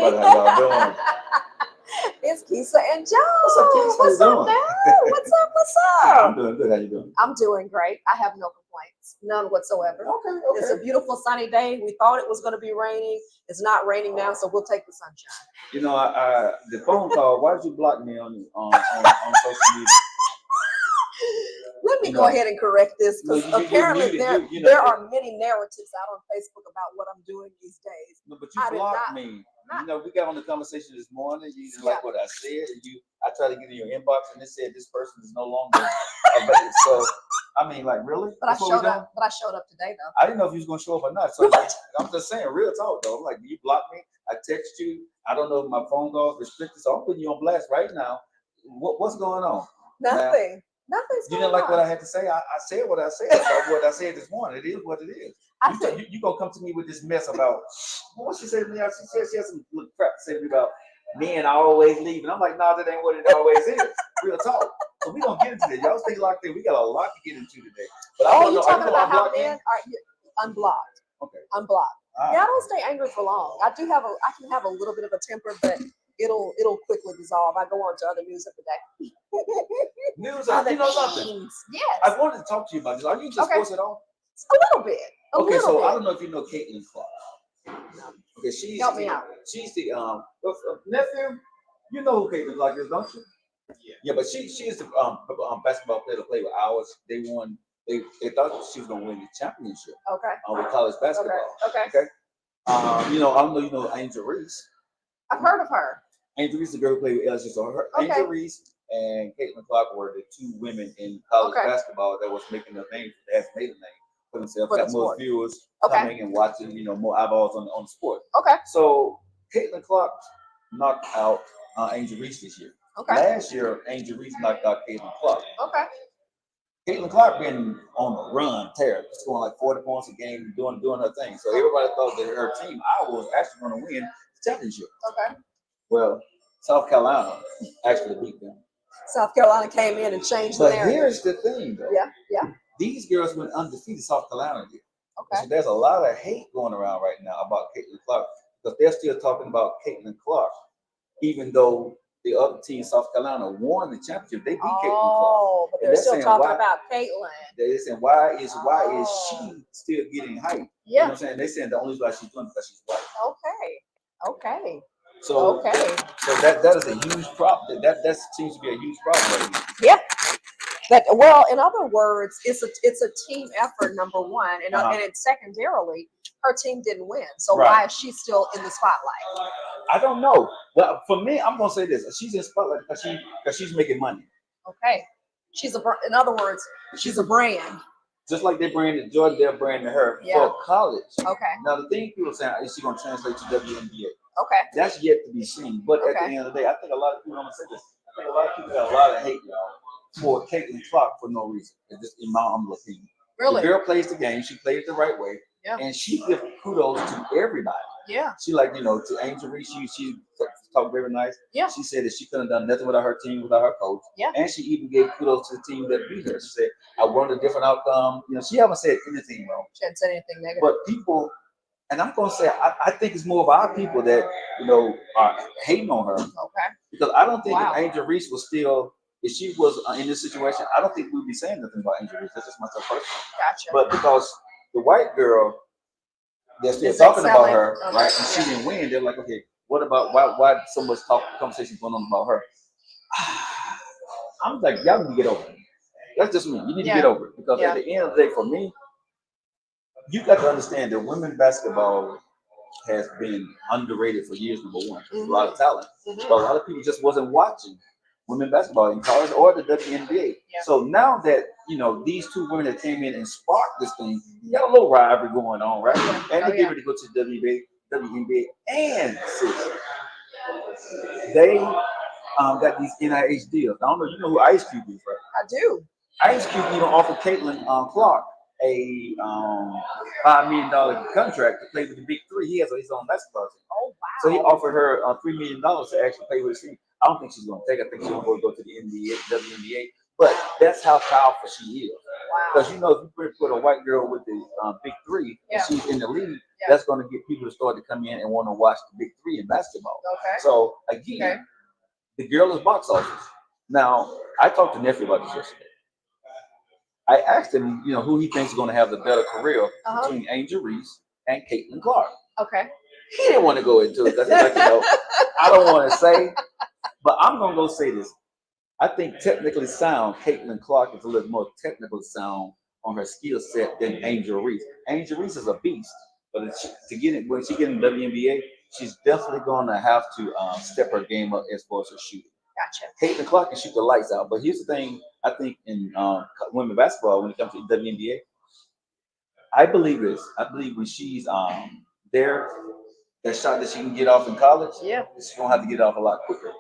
everybody. How y'all doing? It's Keisa and Joe. What's up, Keisa? What's How you up doing? now? What's up? What's I'm up? doing good. How you doing? I'm doing great. I have no complaints, none whatsoever. Okay, It's a beautiful sunny day. We thought it was going to be raining. It's not raining now, so we'll take the sunshine. You know, the phone call. Why did you block me on social media? Let me You go know, ahead and correct this no, because you're apparently muted. there are many narratives out on Facebook about what I'm doing these days. No, but you I did blocked not- me. not- You know, we got on the conversation this morning. You didn't Yeah. like what I said, and I tried to get in your inbox, and it said this person is no longer available. So, I mean, like, really? But I That's what we showed doing? up. But I showed up today though. I didn't know if you was gonna show up or not. So I'm just saying, real talk though. Like, you blocked me. I text you. I don't know if my phone calls restricted, so I'm putting you on blast right now. What's going on? Nothing. Nothing's You going didn't like what on. I had to say. I said what I said about what I said this morning. It is what it is. I think You gonna come to me with this mess about what she said to me? She said she has some little crap to say to me about men always leaving. I'm like, no, that ain't what it always is. Real talk. So we gonna get into this. Y'all stay locked in. We got a lot to get into today. But I oh, wanna you know, talking are you about how unblocked men me? are unblocked? Okay. Unblocked. All Yeah, I right. don't stay angry for long. I can have a little bit of a temper, but it'll quickly dissolve. I go on to other news of the day. News. Other You know something? things. Yes. I wanted to talk to you about this. Are you just Okay. sports at all? A little bit. A Okay, little so bit. I don't know if you know Caitlin Clark. Okay, Help me out. She's the nephew. You know who Caitlin Clark is, don't you? Yeah, but she is the basketball player to play with ours. They won. They thought she was gonna win the championship Okay. with college basketball. Okay. Okay. You know, I don't know. You know Angel Reese. I've heard of her. Angel Reese, the girl who played with LSU. So Okay. Angel Reese and Caitlin Clark were the two women in college Okay. basketball that was making a name. That has made a name for themselves. For the Got more sport. viewers Okay. coming and watching. You know, more eyeballs on the sport. Okay. So Caitlin Clark knocked out Angel Reese this year. Okay. Last year, Angel Reese knocked out Caitlin Clark. Okay. Caitlin Clark been on a run, terrible, scoring like 40 points a game, doing her thing. So everybody thought that her team, I was actually going to win the championship. Okay. Well, South Carolina actually beat them. South Carolina came in and changed the But narrative. here's the thing, though. Yeah. These girls went undefeated. South Carolina did. Okay. So there's a lot of hate going around right now about Caitlin Clark because they're still talking about Caitlin Clark, even though the other team, South Carolina, won the championship. They beat Caitlin Clark. Oh, but And they're still saying talking why- about Caitlin. They're saying why is she still getting hype? You know Yeah. what I'm saying? They're saying the only reason why she's doing it because she's white. Okay. So that is a huge problem. That seems to be a huge problem right now. Yeah. Well, in other words, it's a team effort. Number one, and it's secondarily, her team didn't win. So Right. why is she still in the spotlight? I don't know. Well, for me, I'm gonna say this: she's in spotlight because she's making money. Okay. In other words, she's a brand. Just like they branded Jordan, they're branding her Yeah. for college. Okay. Now the thing people are saying is she gonna translate to WNBA. Okay. That's yet to be seen. But at the Okay. end of the day, I think a lot of people, I'm gonna say this, I think a lot of people got a lot of hate, y'all, for Caitlin Clark for no reason. It's just in my humble opinion. Really? The girl plays the game, she plays it the right way, Yeah. and she gives kudos to everybody. Yeah. She to Angel Reese, she talked very nice. Yeah. She said that she couldn't have done nothing without her team, without her coach. Yeah. And she even gave kudos to the team that beat her. She said, I wanted a different outcome. You know, she haven't said anything wrong. She hadn't said anything negative. But people, and I'm gonna say I think it's more of our people that, you know, are hating on her. Okay. Because I don't think Wow. if Angel Reese was still, if she was in this situation, I don't think we'd be saying nothing about Angel Reese. That's just myself personally. Gotcha. But because the white girl, they're still Is that talking about selling? her, Okay. right? And she didn't win. They're like, okay, what about why so much conversation going on about her? I'm like, y'all need to get over it. That's just me. You need to get over it. Because at the end of the day, for me, you got to understand that women basketball has been underrated for years, number one. There's a lot of talent. Mhm. But a lot of people just wasn't watching women basketball in college or the WNBA. Yeah. So now that, you know, these two women that came in and sparked this thing, you got a little rivalry going on, right? And they get ready to go to the WNBA and they got these NIH deals. I don't know, you know who Ice Cube is, right? I do. Ice Cube even offered Caitlin Clark a $5 million contract to play with the Big Three. He has his own basketball team. Oh, wow. So he offered her $3 million to actually play with his team. I don't think she's going to take it. I think she's going to go to the NBA, WNBA. But that's how powerful she is. Wow. Because if you put a white girl with the big three and she's in the league, that's going to get people to start to come in and want to watch the big three in basketball. Okay. So again, the girl is box office. Now, I talked to nephew about this yesterday. I asked him, who he thinks is going to have the better career between Angel Reese and Caitlin Clark. Okay. He didn't want to go into it because he's like, I don't want to say, but I'm going to go say this. I think technically sound, Caitlin Clark is a little more technical sound on her skill set than Angel Reese. Angel Reese is a beast, but when she get in the WNBA, she's definitely going to have to step her game up as far as her shooting. Gotcha. Caitlin Clark can shoot the lights out, but here's the thing: I think in women basketball, when it comes to the WNBA, I believe when she's there, that shot that she can get off in college, she's gonna have to get it off a lot quicker,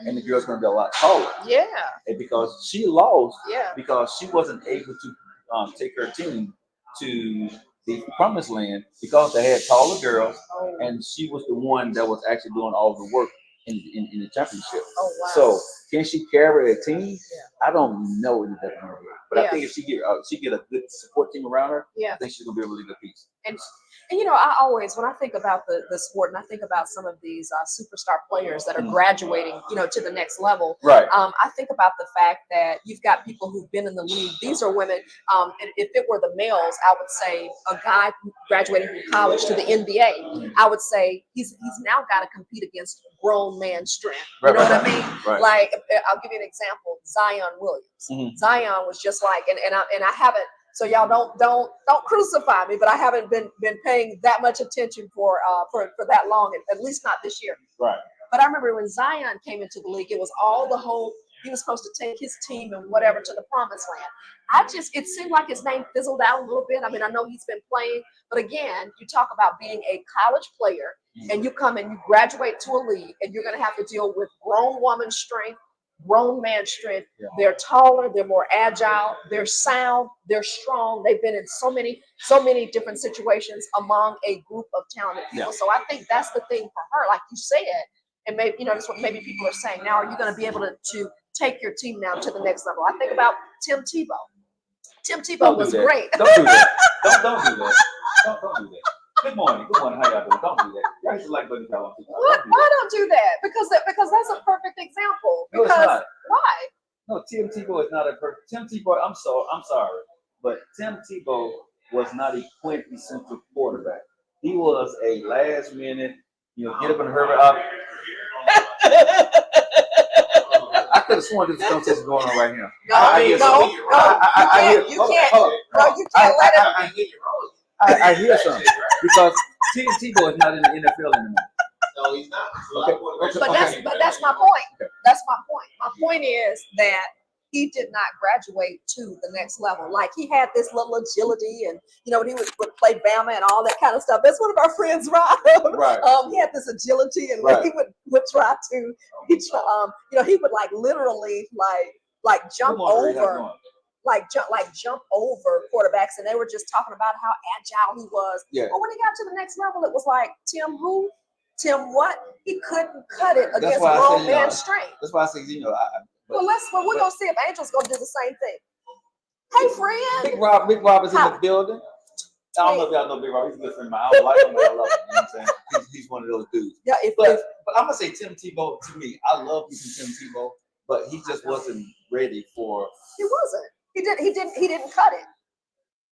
and the girl's gonna be a lot taller. Yeah. And because she lost, because she wasn't able to take her team to the promised land because they had taller girls, and she was the one that was actually doing all the work in the championship. Oh wow! So can she carry a team? Yeah. I don't know if that's gonna work, but I think if she get a good support team around her, I think she's gonna be a really good piece. And I always, when I think about the sport, and I think about some of these superstar players that are graduating, to the next level. Right. I think about the fact that you've got people who've been in the league. These are women. And if it were the males, I would say a guy graduating from college to the NBA. I would say he's now got to compete against grown man strength. You know what I mean? Right. Like, I'll give you an example. Zion Williams. Zion was just like, and I haven't. So y'all don't crucify me, but I haven't been paying that much attention for that long, at least not this year. Right. But I remember when Zion came into the league, it was all the whole. He was supposed to take his team and whatever to the promised land. It seemed like his name fizzled out a little bit. I mean, I know he's been playing, but again, you talk about being a college player and you come and you graduate to a league and you're going to have to deal with grown woman strength, grown man strength. They're taller, they're more agile, they're sound, they're strong. They've been in so many different situations among a group of talented people. So I think that's the thing for her, like you said, and maybe that's what maybe people are saying. Now, are you going to be able to take your team now to the next level? I think about Tim Tebow. Tim Tebow was great. Don't do that. Don't do that. Don't do that. Good morning. How y'all doing? Don't do that. Y'all used to like buddy y'all. Why don't do that? Because that's a perfect example. No, it's not. Why? No, Tim Tebow is not a perfect. Tim Tebow. I'm sorry, but Tim Tebow was not a quintessential quarterback. He was a last minute, get up and hurry up. I could have sworn this conversation going on right here. You can't let it. I hear something because Tim Tebow is not in the NFL anymore. No, he's not. But that's my point. That's my point. My point is that he did not graduate to the next level. Like, he had this little agility, and when he would play Bama and all that kind of stuff. That's one of our friends, Rob. Right. He had this agility, and when he would try to, he would like literally like jump over. Jump over quarterbacks, and they were just talking about how agile he was. Yeah. But when he got to the next level, it was like, Tim who? Tim what? He couldn't cut it against grown man strength. That's why I say, we're gonna see if Angel's gonna do the same thing. Hey, friend. Big Rob is in the building. I don't know if y'all know Big Rob. He's a good friend of mine. I don't like him, but I love him. You know what I'm saying? He's one of those dudes. Yeah. But I'm gonna say Tim Tebow. To me, I love me some Tim Tebow, but he just wasn't ready for. He wasn't. He didn't cut it,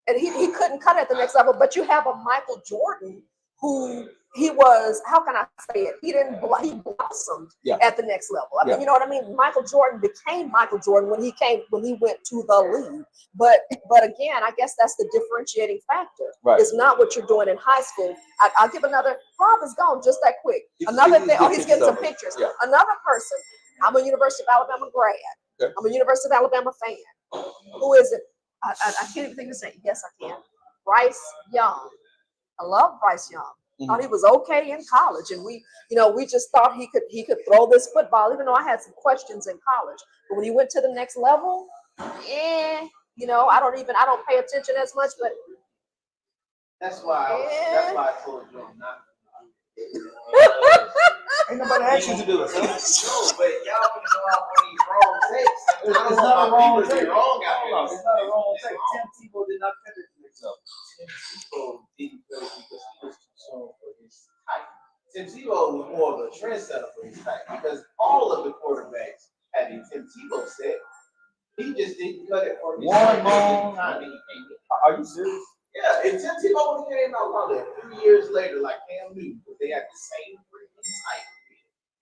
and he couldn't cut it at the next level. But you have a Michael Jordan who he was. How can I say it? He blossomed at the next level. I mean, you know what I mean. Michael Jordan became Michael Jordan when he went to the league. But again, I guess that's the differentiating factor. Right. It's not what you're doing in high school. I'll give another. Rob is gone just that quick. Another thing. Oh, he's getting some pictures. Yeah. Another person. I'm a University of Alabama grad. Okay. I'm a University of Alabama fan. Who is it? I can't even think of his name. Yes, I can. Bryce Young. I love Bryce Young. Thought he was okay in college, and we just thought he could throw this football. Even though I had some questions in college, but when he went to the next level, I don't pay attention as much. But that's why I told you I'm not. Ain't nobody asked you to do it, son. No, but y'all can go out on these wrong takes. It's not a wrong take. Wrong out Hold on, it's not a wrong take. Tim Tebow did not cut it himself. Tim Tebow didn't cut it because he was concerned for his height. Tim Tebow was more of a trendsetter for his height because all of the quarterbacks had a Tim Tebow set. He just didn't cut it for his Warren height. Moon. Are you serious? Yeah, and Tim Tebow came out probably 3 years later, like Cam Newton, but they had the same freaking height.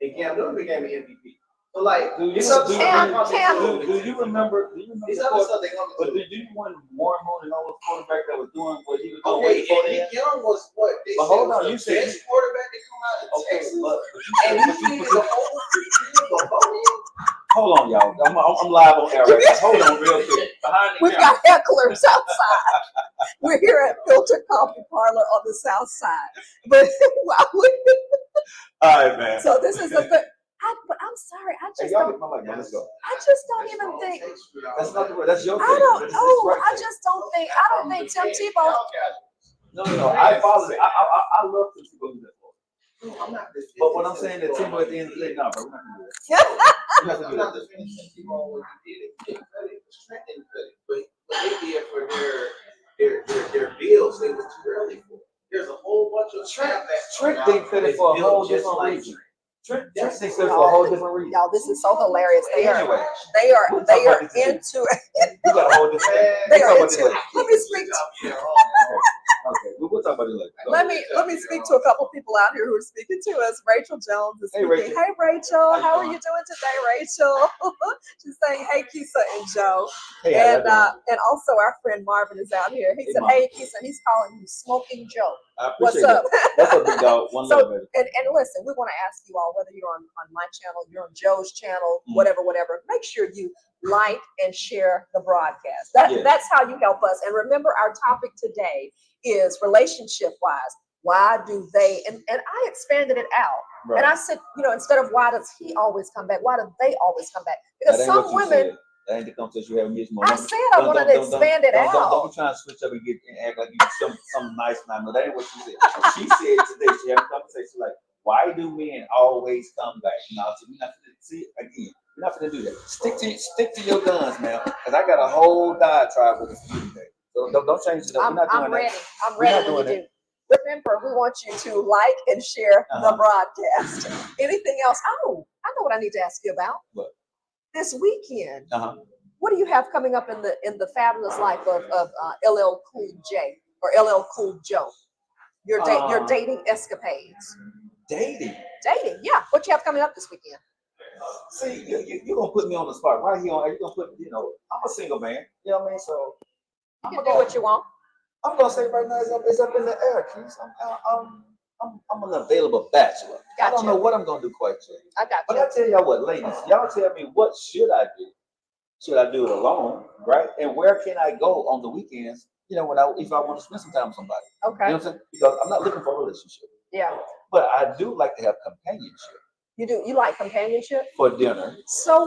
And Cam Newton became an MVP. So like, Do you remember? These other stuff they come But to. did you want Warren Moon and all the quarterback that was doing what he was doing? Okay, before and that? Nick Young was what? They But said hold was on, the you said best quarterback to come out of Okay, Texas. but And he needed the whole freaking hold on, y'all. I'm live on air right now. Hold on, real quick. Behind the We've camera. got hecklers outside. We're here at Filter Coffee Parlor on the South Side. But All right, man. so this is the thing. But I'm sorry, I Hey, just y'all don't. get my mic, man. Let's go. I just don't even think. That's not the word. That's your I thing. don't This is know. right I thing. just don't think. I don't think Tim Tebow. No. I follow it. I love Tim Tebow. I'm not But what I'm saying that Tebow at the end of the day, no, bro, we're not gonna do that. We're not I'm gonna not do that. defending Tebow when he did it. He didn't cut it. Trent didn't cut it. But they did for their bills. They was too early for. There's a whole bunch of Trent didn't cut it for a whole different reason. Trent didn't cut it for a whole different reason. Y'all, this is so hilarious. They are Anyway, into it. we got a whole different. They We'll are talk about this into it. later. Let me speak. Okay, we'll talk about it later. Go Let ahead. me speak to a couple people out here who are speaking to us. Rachel Jones is Hey, speaking. Rachel. Hey Rachel, How you how are doing? you doing today, Rachel? She's saying, hey Keisa and Joe. Hey, how And y'all doing? and also our friend Marvin is out here. He Hey, said, Marvin. hey Keisa, he's calling you Smoking Joe. I What's appreciate up? that. What's up, big dog? One So, love, baby. and listen, we want to ask you all, whether you're on my channel, you're on Joe's channel, Mhm. whatever, make sure you like and share the broadcast. Yeah. That's how you help us. And remember, our topic today is relationship wise. Why do they, and I expanded it out. Right. And I said, instead of why does he always come back, why do they always come back? Because That ain't some what you women, said. That ain't the conversation you have with me this morning. I said I wanted to expand it out. Don't be trying to switch up and act like you some nice man. No, that ain't what she said. She said today she had a conversation like, why do men always come back? No, so we're not gonna see again. We're not gonna do that. Stick to your guns, man. Because I got a whole diatribe with you today. So don't change it up. We're not doing I'm ready. that. I'm We're ready not when you doing do. Remember, we want you to like and share the Uh-huh. broadcast. Anything else? Oh, I know what I need to ask you about. What? This weekend, Uh-huh. what do you have coming up in the fabulous life of LL Cool J or LL Cool Joe? Your dating escapades. Dating. Yeah. What you have coming up this weekend? See, you're gonna put me on the spot right here. You're gonna put, I'm a single man. You know what I mean? So You can do what you want. I'm gonna say right now it's up in the air, Keith. I'm an available bachelor. I don't Gotcha. know what I'm gonna do quite yet. I got But you. I tell y'all what, ladies, y'all tell me what should I do? Should I do it alone, right? And where can I go on the weekends? If I want to spend some time with somebody. Okay. You know what I'm saying? Because I'm not looking for a relationship. Yeah. But I do like to have companionship You do. You like companionship? for dinner. So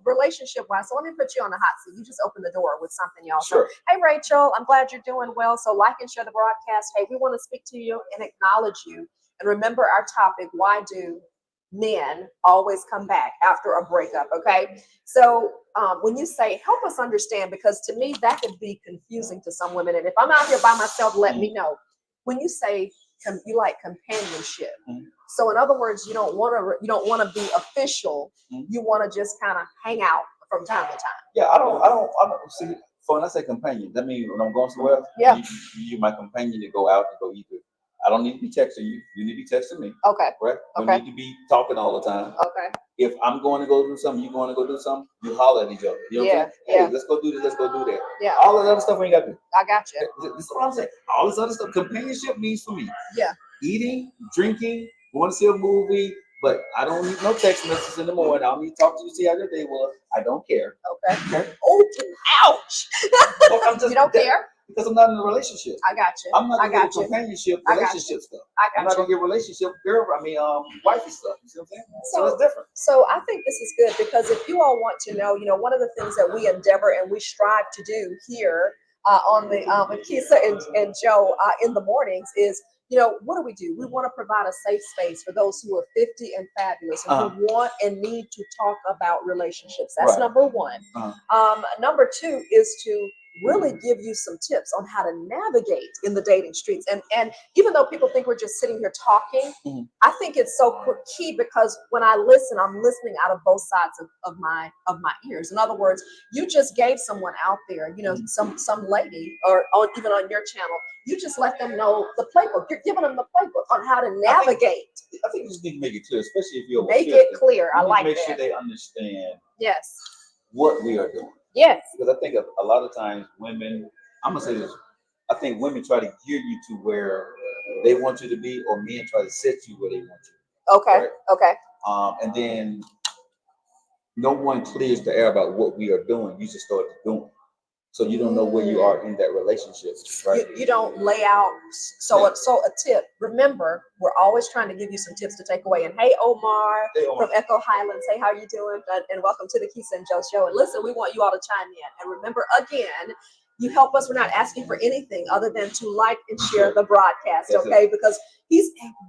relationship wise, so let me put you on the hot seat. You just open the door with something, y'all. Sure. So, hey Rachel, I'm glad you're doing well. So like and share the broadcast. Hey, we want to speak to you and acknowledge you. And remember our topic, why do men always come back after a breakup? Okay. So when you say help us understand, because to me that could be confusing to some women. And if I'm out here by myself, let me know. When you say you like companionship. Mhm. So in other words, you don't want to be official. Mhm. You want to just kind of hang out from time to time. Yeah, I don't see. So when I say companion, that means when I'm going somewhere, Yeah. you my companion to go out and go either. I don't need to be texting you. You need to be texting me. Okay. Right? We Okay. need to be talking all the time. Okay. If I'm going to go do something, you going to go do something, you holler at each other. You know what I'm saying? Yeah. Hey, let's go do this, let's go do that. Yeah. All of that other stuff we ain't got to do. I got you. This is what I'm saying. All this other stuff, companionship means for me. Yeah. Eating, drinking, going to see a movie, but I don't need no text messages in the morning. I don't need to talk to you, see how your day was. I don't care. Okay. Oh, ouch. You don't care? Because I'm not in a relationship. I got you. I'm not I gonna got get you. companionship, I got relationship stuff. I I'm got not you. gonna get relationship wifey stuff. You see what I'm saying? So So- it's different. So I think this is good, because if you all want to know, one of the things that we endeavor and we strive to do here on the with Keisa and Joe in the mornings is, what do? We want to provide a safe space for those who are 50 and fabulous and who want and need to talk about relationships. That's Right. number one. Number two is to really give you some tips on how to navigate in the dating streets. And even though people think we're just sitting here talking, I think it's so key, because when I listen, I'm listening out of both sides of my ears. In other words, you just gave someone out there, some lady, or even on your channel, you just let them know the playbook. You're giving them the playbook on how to navigate. I think you just need to make it clear, especially if you're Make it clear. I like make that. sure they understand Yes. what we are doing. Yes. Because I think a lot of times women, I'm gonna say this, I think women try to gear you to where they want you to be, or men try to set you where they want you. Okay. Right? Okay. And then no one clears the air about what we are doing. You just start doing. So you don't know where you are in that relationship, right? You don't lay out. So a tip. Remember, we're always trying to give you some tips to take away. And hey, Omar, from Echo Highlands, hey, how you doing? And welcome to the Keisa and Joe Show. And listen, we want you all to chime in. And remember, again, you help us. We're not asking for anything other than to like and share the broadcast, okay? Because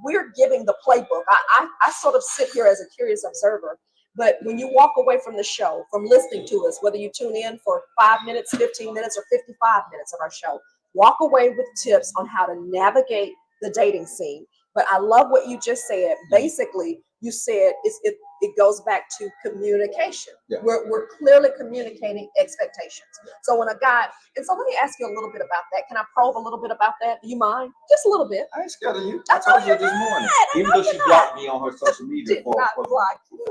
we're giving the playbook. I sort of sit here as a curious observer. But when you walk away from the show, from listening to us, whether you tune in for 5 minutes, 15 minutes, or 55 minutes of our show, walk away with tips on how to navigate the dating scene. But I love what you just said. Basically, you said it goes back to communication. Yeah. We're clearly communicating expectations. So when a guy, and so let me ask you a little bit about that. Can I probe a little bit about that? Do you mind? Just a little bit. I ain't scared of you. I told you this morning. Even though she blocked me on her social media. Did not block you.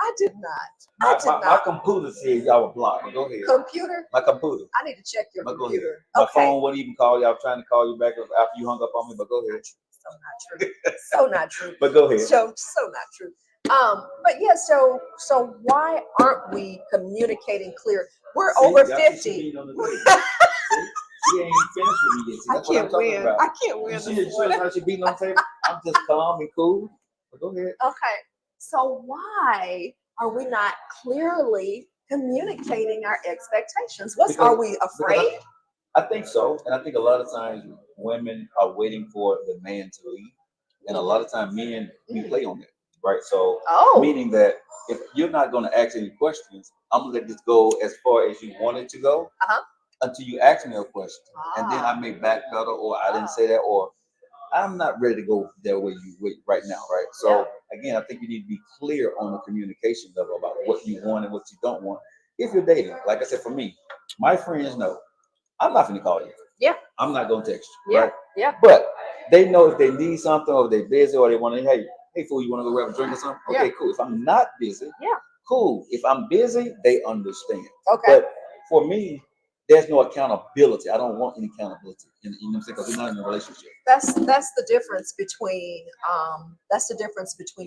I did not. My computer says y'all were blocked. Go ahead. Computer? My computer. I need to check your computer. My phone wouldn't even call you. I was trying to call you back after you hung up on me, but go ahead. So not true. So not true. But go ahead. So not true. But yeah, so why aren't we communicating clear? We're over 50. She ain't finished with me yet. I can't win. I can't win. You see how she beating on the table? I'm just calm and cool. But go ahead. Okay. So why are we not clearly communicating our expectations? Are we afraid? I think so. And I think a lot of times women are waiting for the man to lead. And a lot of times men, we play on that, right? So meaning that if you're not going to ask any questions, I'm going to let this go as far as you want it to go until you ask me a question. And then I may backpedal, or I didn't say that, or I'm not ready to go there where you wait right now, right? So again, I think you need to be clear on the communication level about what you want and what you don't want. If you're dating, like I said, for me, my friends know I'm not going to call you. Yeah. I'm not going to text you, right? Yeah. But they know if they need something, or they're busy, or they want to, hey, fool, you want to go grab a drink or something? Okay, cool. If I'm not busy, cool. If I'm busy, they understand. Okay. But for me, there's no accountability. I don't want any accountability. You know what I'm saying? Because we're not in a relationship. That's the difference between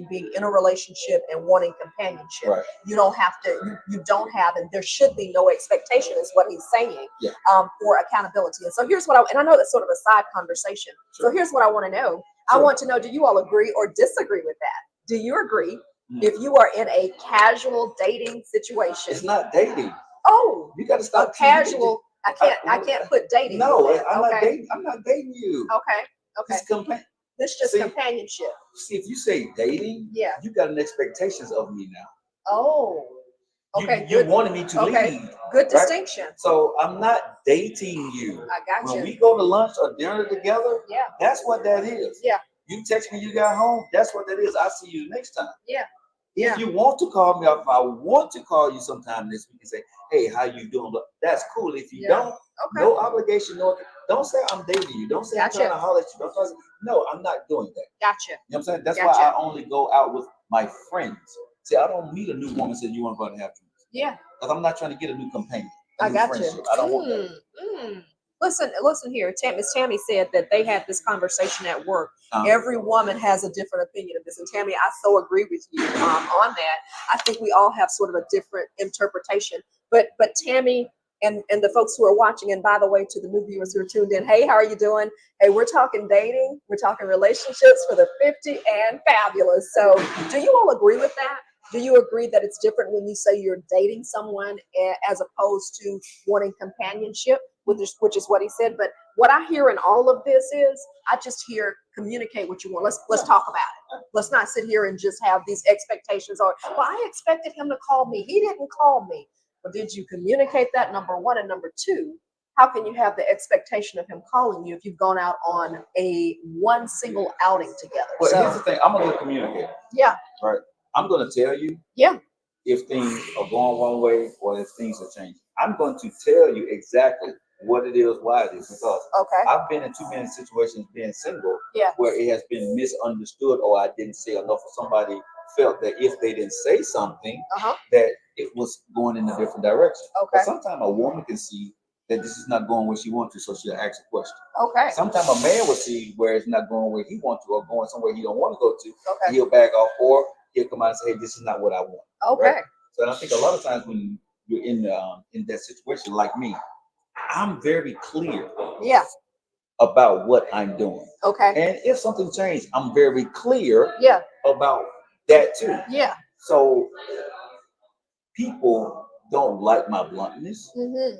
being in a relationship and wanting companionship. Right. You don't have to. You don't have, and there should be no expectation, is what he's saying. Yeah. For accountability. And so here's what I know that's sort of a side conversation. Sure. So here's what I want to know. Sure. I want to know: do you all agree or disagree with that? Do you agree if you are in a casual dating situation? It's not dating. Oh, you got to stop. A casual. I can't put dating. No, I'm not dating. I'm not dating you. Okay. This just companionship. See, if you say dating, you got an expectations of me now. Oh. Okay. You wanted me to lead. Good distinction. Right? So I'm not dating you. I got you. When we go to lunch or dinner together, that's what that is. Yeah. You text me you got home, that's what that is. I'll see you next time. Yeah. If you want to call me, if I want to call you sometime this week and say, hey, how you doing? But that's cool. If you don't, no obligation. No, don't say I'm dating you. Don't say I'm trying to holler at you. Don't say, no, I'm not doing that. Gotcha. You know what I'm saying? That's why I only go out with my friends. See, I don't meet a new woman and say you want to go out and have drinks. Yeah. Because I'm not trying to get a new companion. I got you. I don't want that. Listen here. Miss Tammy said that they had this conversation at work. Every woman has a different opinion of this. And Tammy, I so agree with you on that. I think we all have sort of a different interpretation. But Tammy and the folks who are watching, and by the way, to the new viewers who are tuned in, hey, how are you doing? Hey, we're talking dating. We're talking relationships for the 50 and fabulous. So do you all agree with that? Do you agree that it's different when you say you're dating someone as opposed to wanting companionship, which is what he said? But what I hear in all of this is I just hear communicate what you want. Let's talk about it. Let's not sit here and just have these expectations. Or, well, I expected him to call me. He didn't call me. But did you communicate that? Number one, and number two, how can you have the expectation of him calling you if you've gone out on a one single outing together? But So, here's the thing, I'm a good communicator, yeah, right? I'm gonna tell you yeah, if things are going one way or if things are changing. I'm going to tell you exactly what it is, why it is, because okay, I've been in too many situations being single yeah, where it has been misunderstood or I didn't say enough or somebody felt that if they didn't say something, uh-huh, that it was going in a different direction. okay, But sometimes a woman can see that this is not going where she wants to, so she'll ask a question. okay, Sometimes a man will see where it's not going where he wants to or going somewhere he don't want to go to, and okay, he'll back off or he'll come out and say, hey, this is not what I want. okay, Right? So I think a lot of times when you're in that situation like me, I'm very clear yeah, about what I'm doing. okay, And if something changed, I'm very clear yeah, about that too. yeah, So people don't like my bluntness mm-hmm,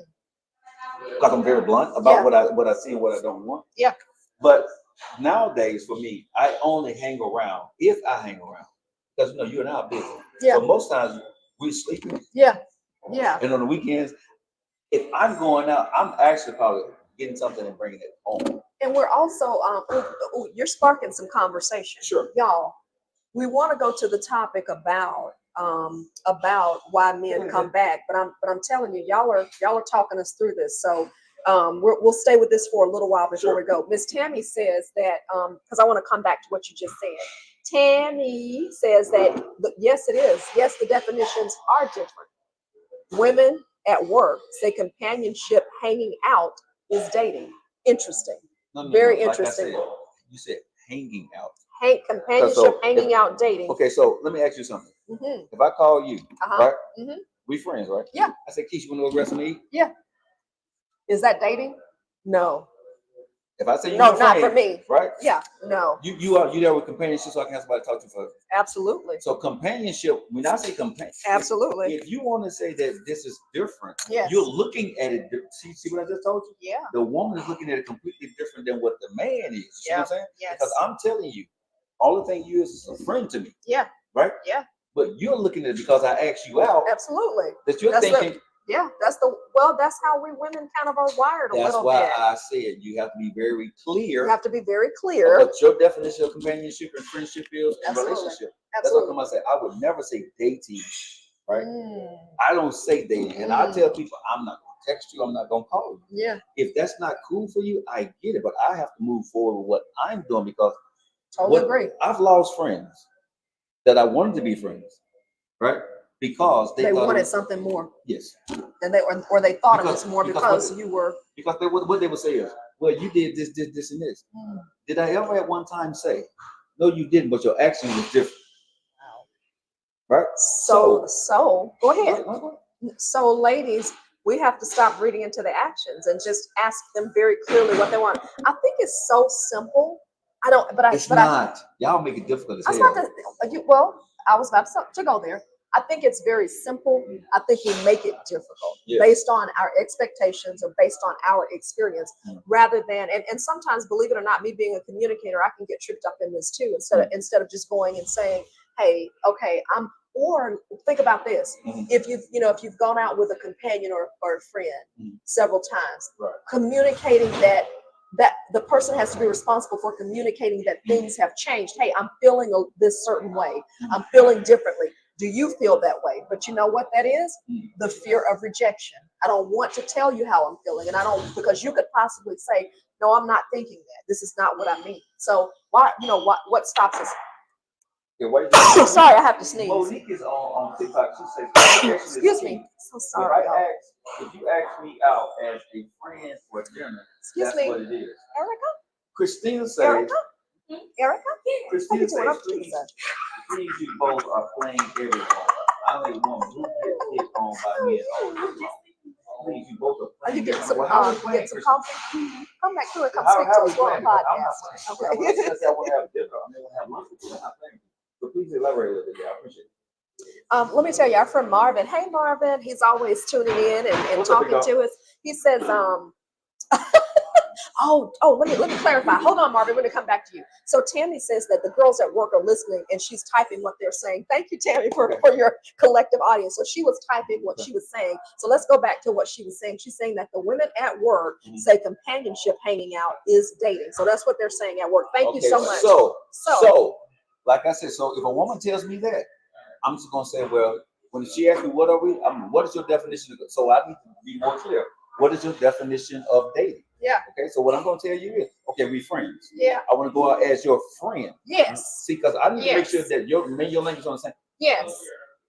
because I'm very blunt about yeah, what I see and what I don't want. yeah, But nowadays, for me, I only hang around if I hang around because you and I are busy. yeah, So most times we're sleeping, yeah, yeah. and on the weekends, if I'm going out, I'm actually probably getting something and bringing it home. And we're also, you're sparking some conversation. Sure. Y'all, we want to go to the topic about why men come back, but I'm telling you, y'all are talking us through this. So we'll stay with this for a little while before we go. Miss Tammy says that because I want to come back to what you just said. Tammy says that yes, it is. Yes, the definitions are different. Women at work say companionship, hanging out is dating. Interesting. No, Very like I interesting. said, you said hanging out. Companionship, So hanging out, dating. Okay, so let me ask you something. Mm-hmm. If I call you, Uh-huh. right? Mm-hmm. We friends, right? Yeah. I said, Keisha, you want to go grab some to eat? Yeah. Is that dating? No. If I say you No, my not friend, for me. right? Yeah. No. You there with companionship, so I can have somebody to talk to for. Absolutely. So companionship, when I say companionship, Absolutely. If you want to say that this is different, Yes. you're looking at it. See what I just told you? Yeah. The woman is looking at it completely different than what the man is. You see what I'm saying? Yes. Because I'm telling you, all the thing you is a friend to me. Yeah. Right? Yeah. But you're looking at it because I asked you out. Absolutely. That you're That's thinking. That's how we women kind of are wired a little bit. That's why I said you have to be very clear. You have to be very clear. What your definition of companionship and friendship is and Absolutely. relationship. Absolutely. That's what I say. I would never say dating, right? I don't say dating. And I tell people I'm not gonna text you, I'm not gonna call you. Yeah. If that's not cool for you, I get it. But I have to move forward with what I'm doing because totally agree. I've lost friends that I wanted to be friends, right? Because they wanted something more. Yes. And they thought it was more because you were. Because what they would say is, well, you did this, and this. Did I ever at one time say, no, you didn't, but your action was different? Wow. Right? So go ahead. So ladies, we have to stop reading into the actions and just ask them very clearly what they want. I think it's so simple. It's not. Y'all make it difficult as hell. I was about to go there. I think it's very simple. I think we make it difficult based on our expectations or based on our experience rather than, and sometimes, believe it or not, me being a communicator, I can get tripped up in this too, instead of just going and saying, hey, okay, or think about this. If you've gone out with a companion or a friend several times, communicating that the person has to be responsible for communicating that things have changed. Hey, I'm feeling this certain way. I'm feeling differently. Do you feel that way? But you know what that is? The fear of rejection. I don't want to tell you how I'm feeling. And because you could possibly say, no, I'm not thinking that. This is not what I mean. So what stops us? Yeah, sorry, I have to sneeze. Monique is on TikTok. She says, excuse me. So sorry. If you ask me out as a friend for dinner, that's what it is. Erica? Christina says. Erica? Christina says, please, you both are playing everything. I'm a woman who gets hit on by men all day long. Please, you both are playing. You get some coffee. Come back to it. Come speak to us on the podcast. Okay. I want to have dinner. I want to have lunch with you. I'm not playing. So please elaborate a little bit. I appreciate it. Let me tell you, our friend Marvin. Hey, Marvin. He's always tuning in and talking to us. He says, Let me clarify. Hold on, Marvin. We're gonna come back to you. So Tammy says that the girls at work are listening, and she's typing what they're saying. Thank you, Tammy, for your collective audience. So she was typing what she was saying. So let's go back to what she was saying. She's saying that the women at work say companionship, hanging out, is dating. So that's what they're saying at work. Thank you so much. So, like I said, so if a woman tells me that, I'm just gonna say, well, when she asks me what are we, what is your definition of? So I need to be more clear. What is your definition of dating? Yeah. Okay. So what I'm gonna tell you is, okay, we friends. Yeah. I want to go out as your friend. Yes. See, because I need to make sure that your language is on the same. Yes.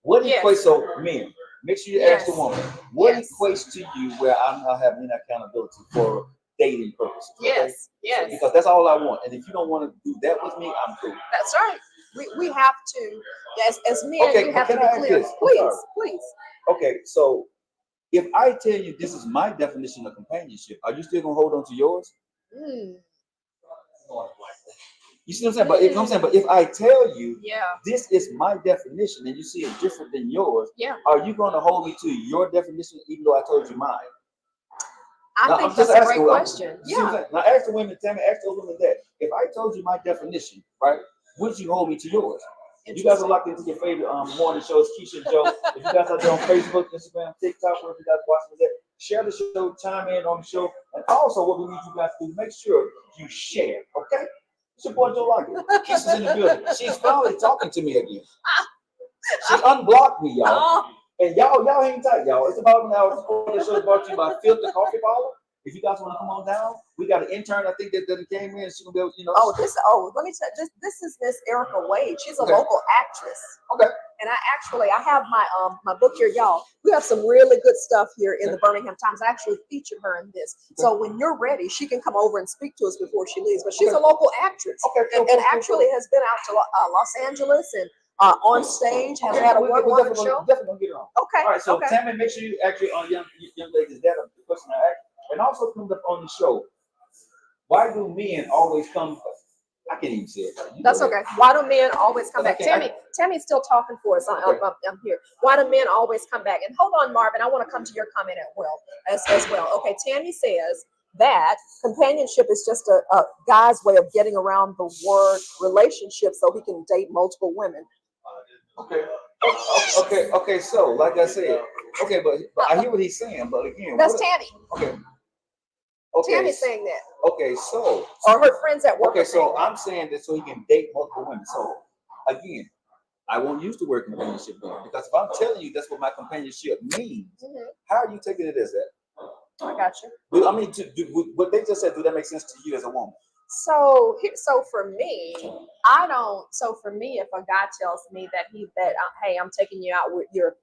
What equates? So men, make sure you ask the woman what equates to you where I'm not having any accountability for dating purposes. Okay? Yes. Yes. Because that's all I want. And if you don't want to do that with me, I'm cool. That's right. We have to, as men, you have to be clear. Please. Okay, so if I tell you this is my definition of companionship, are you still gonna hold on to yours? You see what I'm saying? But if I tell you this is my definition and you see it different than yours, are you gonna hold me to your definition even though I told you mine? I think that's a great question. Now ask the women, Tammy, ask those women that. If I told you my definition, right, would you hold me to yours? You guys are locked into your favorite morning shows, Keisha and Joe. If you guys are there on Facebook, Instagram, TikTok, wherever you guys watching that, share the show, chime in on the show. And also what we need you guys to do, make sure you share, okay? It's your boy Joe Lockett. Keisha's in the building. She's finally talking to me again. She unblocked me, y'all. And y'all hang tight, y'all. It's about an hour. This show is brought to you by Filter Coffee Parlor. If you guys want to come on down, we got an intern, I think, that came in. She's gonna be able, let me tell you, this is Miss Erica Wade. She's a local actress. Okay. And I have my book here, y'all. We have some really good stuff here in the Birmingham Times. I actually featured her in this. So when you're ready, she can come over and speak to us before she leaves. But she's a local actress, and actually has been out to Los Angeles and on stage, has had a one-woman show. Definitely gonna get her on. Okay. All right. So Tammy, make sure you actually on young ladies that are the question I asked. And also comes up on the show. Why do men always come? I can't even say it. That's okay. Why do men always come back? Tammy's still talking for us. I'm here. Why do men always come back? And hold on, Marvin. I want to come to your comment as well. Okay, Tammy says that companionship is just a guy's way of getting around the word relationship so he can date multiple women. Okay. So, like I said, but I hear what he's saying. But again, that's Tammy. Okay. Tammy's saying that. Okay, so or her friends at work. Okay, so I'm saying that so he can date multiple women. So again, I won't use the word companionship then, because if I'm telling you that's what my companionship means, how are you taking it as that? I got you. I mean, what they just said, do that make sense to you as a woman? So for me, if a guy tells me that hey, I'm taking you out, you're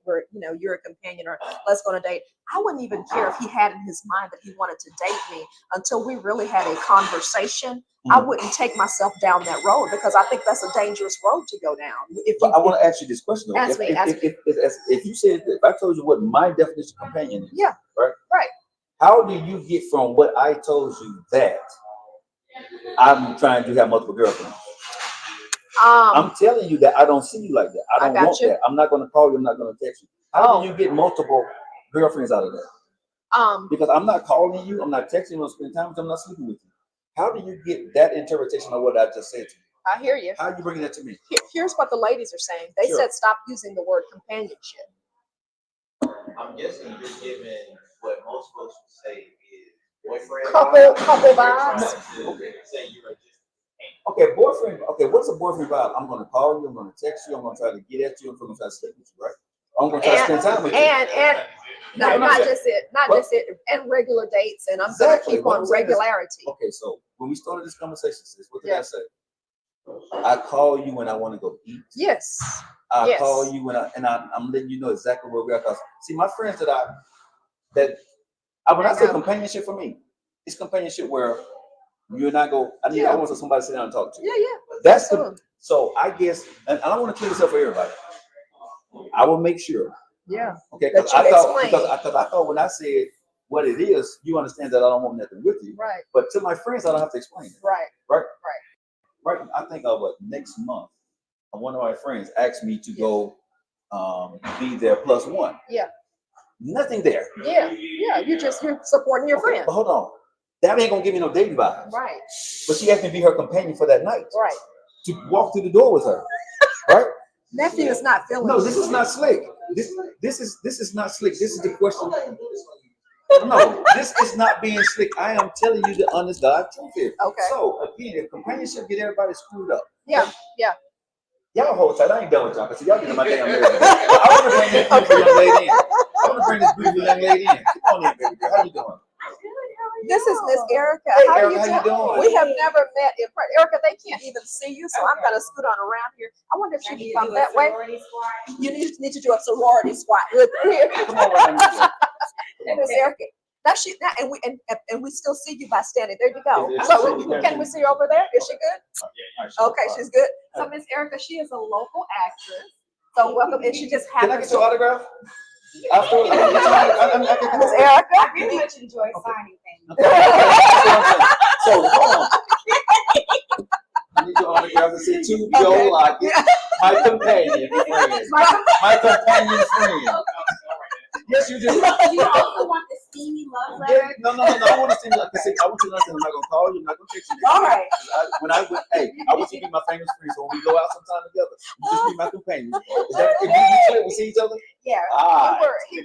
a companion, or let's go on a date, I wouldn't even care if he had in his mind that he wanted to date me until we really had a conversation. I wouldn't take myself down that road because I think that's a dangerous road to go down. I want to ask you this question though. Ask me. If you said, if I told you what my definition of companion is, right? How do you get from what I told you that I'm trying to have multiple girlfriends? I'm telling you that I don't see you like that. I don't want that. I'm not going to call you. I'm not going to text you. How do you get multiple girlfriends out of that? Because I'm not calling you. I'm not texting you. I'm not spending time with you. I'm not sleeping with you. How do you get that interpretation of what I just said to you? I hear you. How are you bringing that to me? Here's what the ladies are saying. They said stop using the word companionship. I'm guessing you're giving what most folks would say is boyfriend couple vibes. Say you are just okay, boyfriend. Okay, what's a boyfriend vibe? I'm gonna call you. I'm gonna text you. I'm gonna try to get at you. I'm gonna try to sleep with you, right? I'm gonna try to spend time with you. And not just it, and regular dates. And I'm gonna keep on regularity. Okay, so when we started this conversation, sis, what did I say? I call you when I want to go eat. Yes. I call you when I'm letting you know exactly where we are. Cause see, my friends when I say companionship for me, it's companionship where you and I go. I want somebody to sit down and talk to. Yeah. That's so I guess, and I don't want to clear this up for everybody. I will make sure. Yeah. Okay. Because I thought when I said what it is, you understand that I don't want nothing with you. Right. But to my friends, I don't have to explain it. Right. I think of next month, one of my friends asked me to go be there +1. Yeah. Nothing there. Yeah. You're supporting your friend. But hold on. That ain't gonna give me no dating vibes. Right. But she asked me to be her companion for that night. Right. To walk through the door with her. Right? Nephew is not feeling. No, this is not slick. This is not slick. This is the question. No, this is not being slick. I am telling you the honest God truth here. Okay. So again, if companionship get everybody screwed up. Yeah. Yeah. Y'all hold tight. I ain't done with y'all because y'all get my damn nerves. I want to bring this beautiful young lady in. I want to bring this beautiful young lady in. Come on in, baby girl. How you doing? This is Miss Erica. Hey, how Erica, you how you doing? We have never met in person. Erica, they can't even see you, so I'm gonna scoot on around here. I wonder if she can come that way. You need to do a sorority squat. Look here. Come on, right now. Miss Erica. Now and we still see you by standing. There you go. Is- So can we see her over there? Is she good? Yeah, Okay, she's good. So Miss Erica, she is a local actress. So welcome, and she just Can I happens get your autograph? After Miss Erica. I really much enjoy signing things. So hold on. I need your autograph to say to Joe Lockett, my companion friend. My companion friend. Yes, you do. Do you also want the steamy love letter? Yeah, no. I want to see like I want you to understand. I'm not gonna call you. I'm not gonna text you. All right. I want you to be my famous friend. So when we go out sometime together, you just be my companion. Is that if we see each other? Yeah.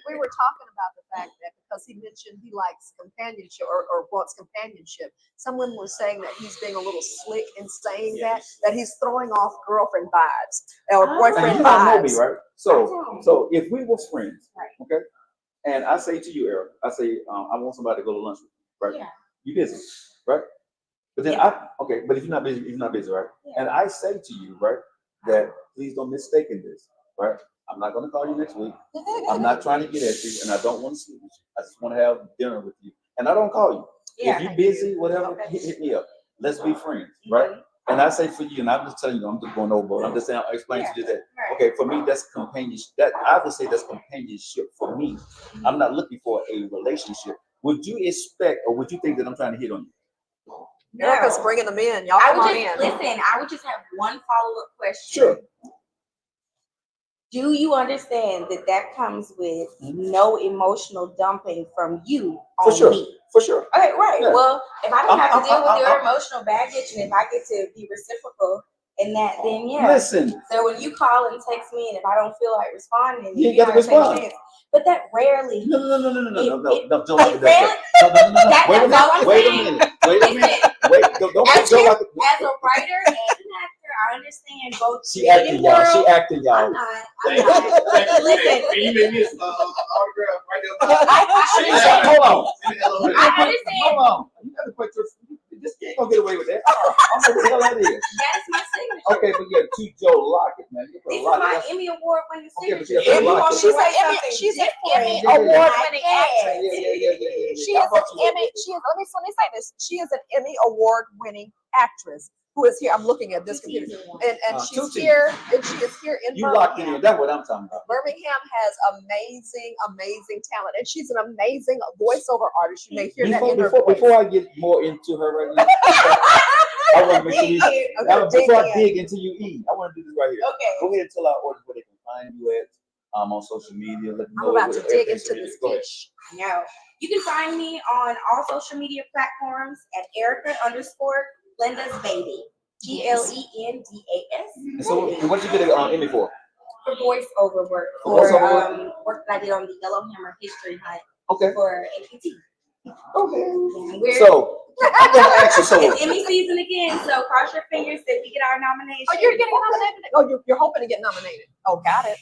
We were talking about the fact that because he mentioned he likes companionship or wants companionship, someone was saying that he's being a little slick in saying that he's throwing off girlfriend vibes or Oh. And boyfriend you don't know me, vibes. right? So if we were friends, okay, and I say to you, Eric, I say I want somebody to go to lunch with you, right? Yeah. You busy, right? But then but if you're not busy, right? Yeah. And I say to you, right, that please don't mistake in this, right? I'm not gonna call you next week. I'm not trying to get at you, and I don't want to sleep with you. I just want to have dinner with you, and I don't call you. Yeah. If you're busy, whatever, hit me up. Let's be friends, right? And I say for you, and I'm just telling you, I'm just going over. I'm just saying, I explain to you that. Okay, for me, that's companionship. That I would say that's companionship for me. I'm not looking for a relationship. Would you expect, or would you think that I'm trying to hit on you? Erica's bringing them in. Y'all I come would on just in. listen. I would just have one follow-up question. Sure. Do you understand that comes with no emotional dumping from you For on sure. me? For sure. Okay, right. Yeah. Well, if I don't have to deal with your I'm- emotional baggage, and if I get to be reciprocal in that, then yeah. Listen, So when you call and text me, and if I don't feel like responding, You you gotta know, take a respond. chance. But that rarely. no, Joe, It rarely. Wait a minute. Wait, don't As, Joe like as a writer and an actor, I understand both. she acting, y'all. She acting, y'all. I'm not. Listen. Can you make me an autograph right there? Hold on. I understand. Hold on. You gotta put your. This ain't gonna get away with that. I don't know what the hell that is. That's my signature. Okay, but yeah, to Joe Lockett, man. You This is put my Lockett. Emmy Award-winning Okay, but signature. she has to If you lock want it. me to write something She's an different, Emmy Yeah. award-winning I actress. can. Yeah. She is an Emmy. Let me say this. She is an Emmy award-winning actress who is here. I'm looking at this computer, and Two she's T's. here, and she is here in You locked in. Birmingham. That's what I'm talking about. Birmingham has amazing talent, and she's an amazing voiceover artist. You may hear that in her voice. Before I get more into her right now, I want to make sure Okay, before I dig into you, I want to do this right here. okay. Go ahead and tell our audience where they can find you at on social media. Let them know I'm about to where dig everything's into at. this Go ahead. dish. I know. You can find me on all social media platforms at Erica_Linda's Baby. GLENDAS. And so, and what did you get an Emmy for? For voiceover work. For For voiceover work that I did on the Yellowhammer History Hunt Okay. for APT. Okay. And we're So I'm gonna ask you so. it's Emmy season again, so cross your fingers that we get our nomination. Oh, you're getting nominated? Oh, you're hoping to get nominated. Oh, got it.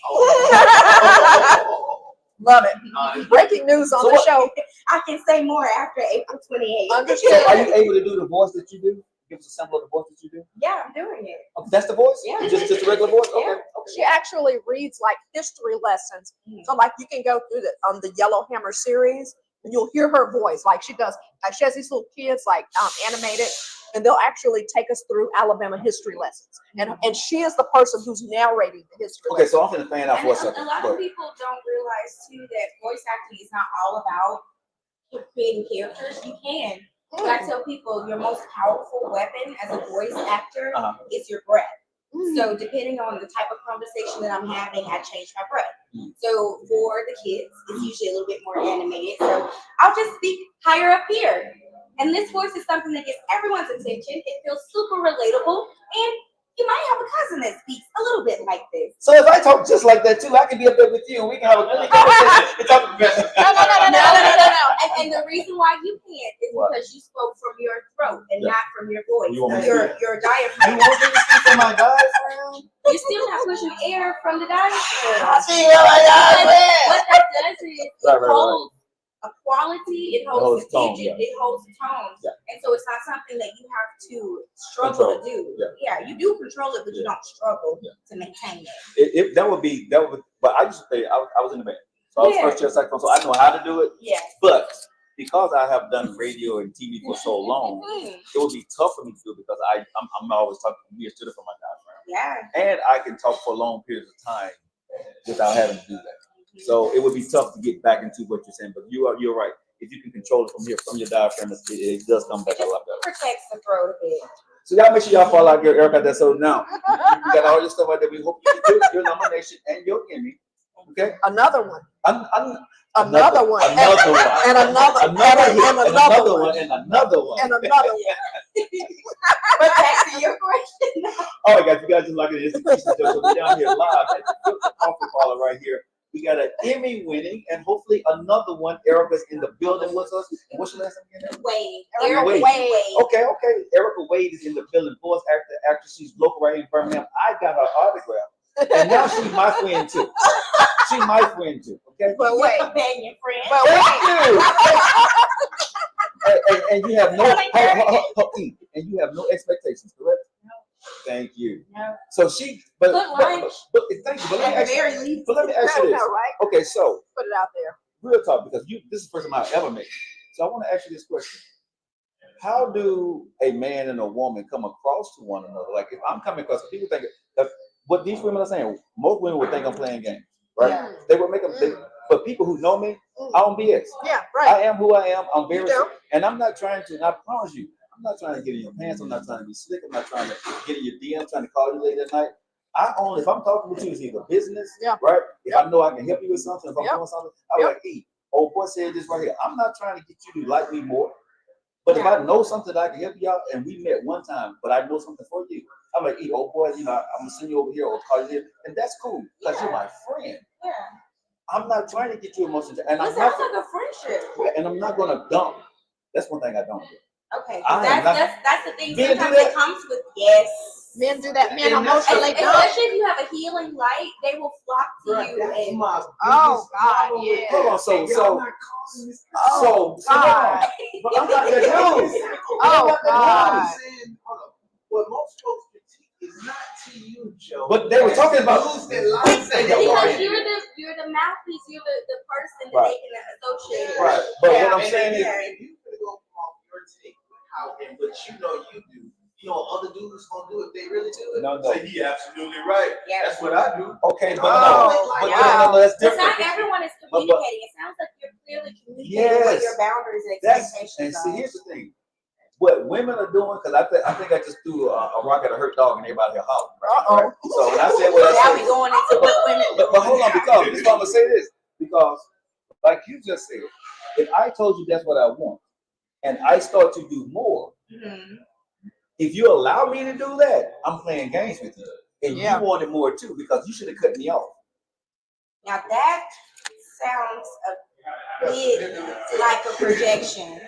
Love it. Breaking news on So the what- show. I can say more after April 28th. So Understood. are you able to do the voice that you do? Give us a sample of the voice that you do. Yeah, I'm doing it. Oh, that's the voice? Yeah. Just a regular voice? Okay. Yeah. She actually reads like history lessons. So like you can go through the Yellowhammer series and you'll hear her voice. Like she does, she has these little kids like animated, and they'll actually take us through Alabama history lessons. And she is the person who's narrating the history Okay, lessons. so I'm gonna fan out And for a a second. lot Go of ahead. people don't realize too that voice acting is not all about creating characters. You can. But I tell people your most powerful weapon as a voice actor is your breath. So depending on the type of conversation that I'm having, I change my breath. So for the kids, it's usually a little bit more animated. So I'll just speak higher up here. And this voice is something that gets everyone's attention. It feels super relatable, and you might have a cousin that speaks a little bit like this. So if I talk just like that too, I can be up there with you and we can have a good conversation. It's all professional. No. And the reason why you can't is because you spoke from your throat and not from your voice. You want me to Your You diaphragm. want me to speak for my diaphragm? You're still not pushing air from the diaphragm. I see my diaphragm. What that does is it Right. holds a quality, it holds a tone, digit, it holds a tone. Yeah. And so it's not something that you have to struggle to do. Yeah, you do control it, but you don't struggle to maintain it. That would be, but I used to play, I was in the band. So I was first chair saxophone, so I know how to do it. Yeah. But because I have done radio and TV for so long, it would be tough for me to do it because I'm always talking from here to from my diaphragm. Yeah. And I can talk for long periods of time without having to do that. So it would be tough to get back into what you're saying. But you're right. If you can control it from here, from your diaphragm, it does come back a lot better. Protects the throat a bit. So y'all make sure y'all follow Eric out there. So now you got all your stuff out there. We hope you get your nomination and your Emmy. Okay. Another one. Another one. And another one. And another one. And another one. But back to your question. Oh my God, you guys just like it. It's a Keisa show. So we're down here live at the coffee parlor right here. We got an Emmy winning and hopefully another one. Erica's in the building with us. And what's your last name again? Wade. Erica Wade. Okay. Erica Wade is in the building. Voice actress. She's local right here in Birmingham. I got her autograph. And now she's my friend too. She's my friend too. Okay. But wait, companion friend. Thank you. And you have and you have no expectations, correct? No. Thank you. No. So she, but thank you. But let me At ask the you. very least. But let me ask you this. Right? Okay, so Put it out there. real talk, because this is the first time I've ever met you. So I want to ask you this question. How do a man and a woman come across to one another? Like if I'm coming across, people think that what these women are saying, most women would think I'm playing games, right? Yeah. They would make them think, but people who know me, I don't BS. Yeah, I right. am who I am. I'm very, You do. and I'm not trying to, and I promise you, I'm not trying to get in your pants. I'm not trying to be slick. I'm not trying to get in your DM, trying to call you late at night. If I'm talking with you, it's either business, right? If I know I can help you with something, if I'm doing something, I'm like, hey, old boy said this right here. I'm not trying to get you to like me more. But if I know something that I can help you out, and we met one time, but I know something for you, I'm like, hey, old boy, I'm gonna send you over here or call you here, and that's cool because you're my friend. Yeah. I'm not trying to get you emotions, and It sounds like a friendship. and I'm not gonna dump. That's one thing I don't do. Okay. That's the thing. Men do Sometimes that? it comes with yes. Men do that. Men And that's- emotionally dump. Especially if you have a healing light, they will flock to you. And Oh God, yeah. Hold on, so God. but I'm not that dude. Oh God. What most folks critique is not to you, Joe. But they were talking about dudes that like that. because you're the mouthpiece, you're the person that they can associate with. right. But Yeah, what I'm and saying is, if you could go off your take with how and what you do, other dudes gonna do it. They really do it. No. Say, he absolutely right. Yeah. That's what I do. okay, but wow. no, that's But not different. everyone is communicating. It sounds like you're clearly communicating Yes. what your boundaries and And expectations see, are. here's the thing. What women are doing, because I think I just threw a rock at a hurt dog and everybody here hollering. Right? So when I said what I Now said, we going into what women do. but hold on, because this is why I'm gonna say this. Because, like you just said, if I told you that's what I want, and I start to do more, Mhm. if you allow me to do that, I'm playing games with you, and Yeah. you wanted more too, because you should have cut me off. Now that sounds a bit like a projection.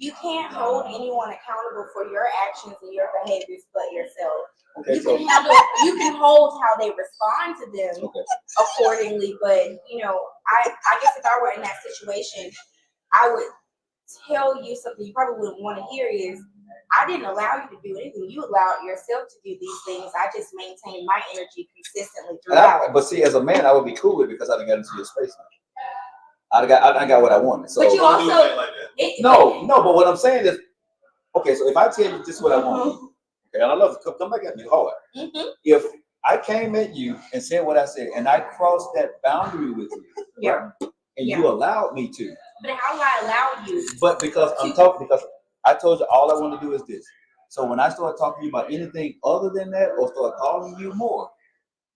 You can't hold anyone accountable for your actions and your behaviors but yourself. Okay, You so can hold how they respond to them okay. accordingly, but I guess if I were in that situation, I would tell you something you probably wouldn't want to hear is I didn't allow you to do anything. You allowed yourself to do these things. I just maintained my energy consistently throughout. But see, as a man, I would be cool with it because I didn't get into your space now. I got what I wanted. So But you Don't do also it like that. no. But what I'm saying is, okay. So if I tell you this is what I want, okay, and I love to come back at me hard. Mhm. If I came at you and said what I said, and I crossed that boundary with you, Yeah. right? And you allowed me to, But how do I allow you? but because I told you all I want to do is this. So when I start talking to you about anything other than that, or start calling you more,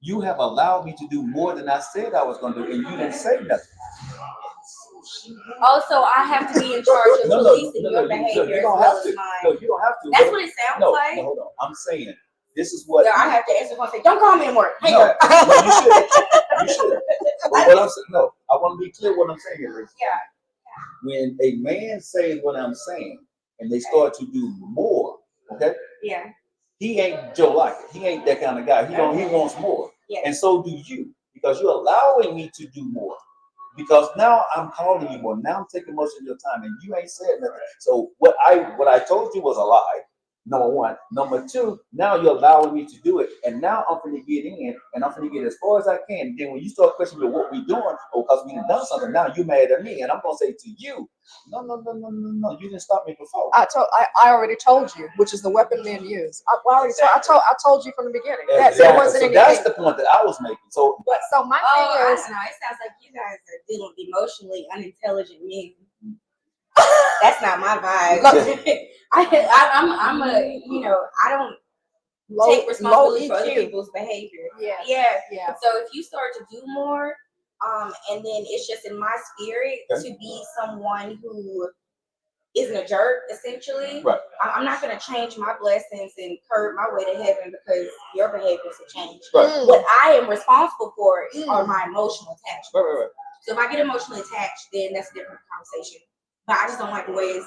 you have allowed me to do more than I said I was going to do, and you didn't say nothing. Also, I have to be in charge of policing your you behavior as don't well have as to. mine. No, you don't have to. That's what it sounds No, like. hold on. I'm saying this is what. So I have to answer one say, don't call me anymore. Hang No, up. no, you should. You should. But what I'm saying, no, I want to be clear. What I'm saying here is, Yeah. when a man says what I'm saying, and they start to do more, okay? Yeah. He ain't Joe Lockett. He ain't that kind of guy. He wants more, Yeah. and so do you, because you're allowing me to do more. Because now I'm calling you more. Now I'm taking most of your time, and you ain't said nothing. So what I told you was a lie. Number one. Number two, now you're allowing me to do it. And now I'm going to get in and I'm going to get as far as I can. Then when you start questioning me what we're doing, or because we done something, now you mad at me. And I'm going to say to you, no. You didn't stop me before. I already told you, which is the weapon men use. I told you from the beginning. That there wasn't So anything. that's the point that I was making. So my I thing is, don't know. It sounds like you guys are dealing with emotionally unintelligent men. That's not my vibe. I'm a, I don't take responsibility for other EQ. people's behavior. Yeah. So if you start to do more, and then it's just in my spirit to be someone who isn't a jerk, essentially. Right. I'm not going to change my blessings and curb my way to heaven because your behaviors have changed. Right. What I am responsible for are my emotional attachments. Right. So if I get emotionally attached, then that's a different conversation. But I just don't like the way it's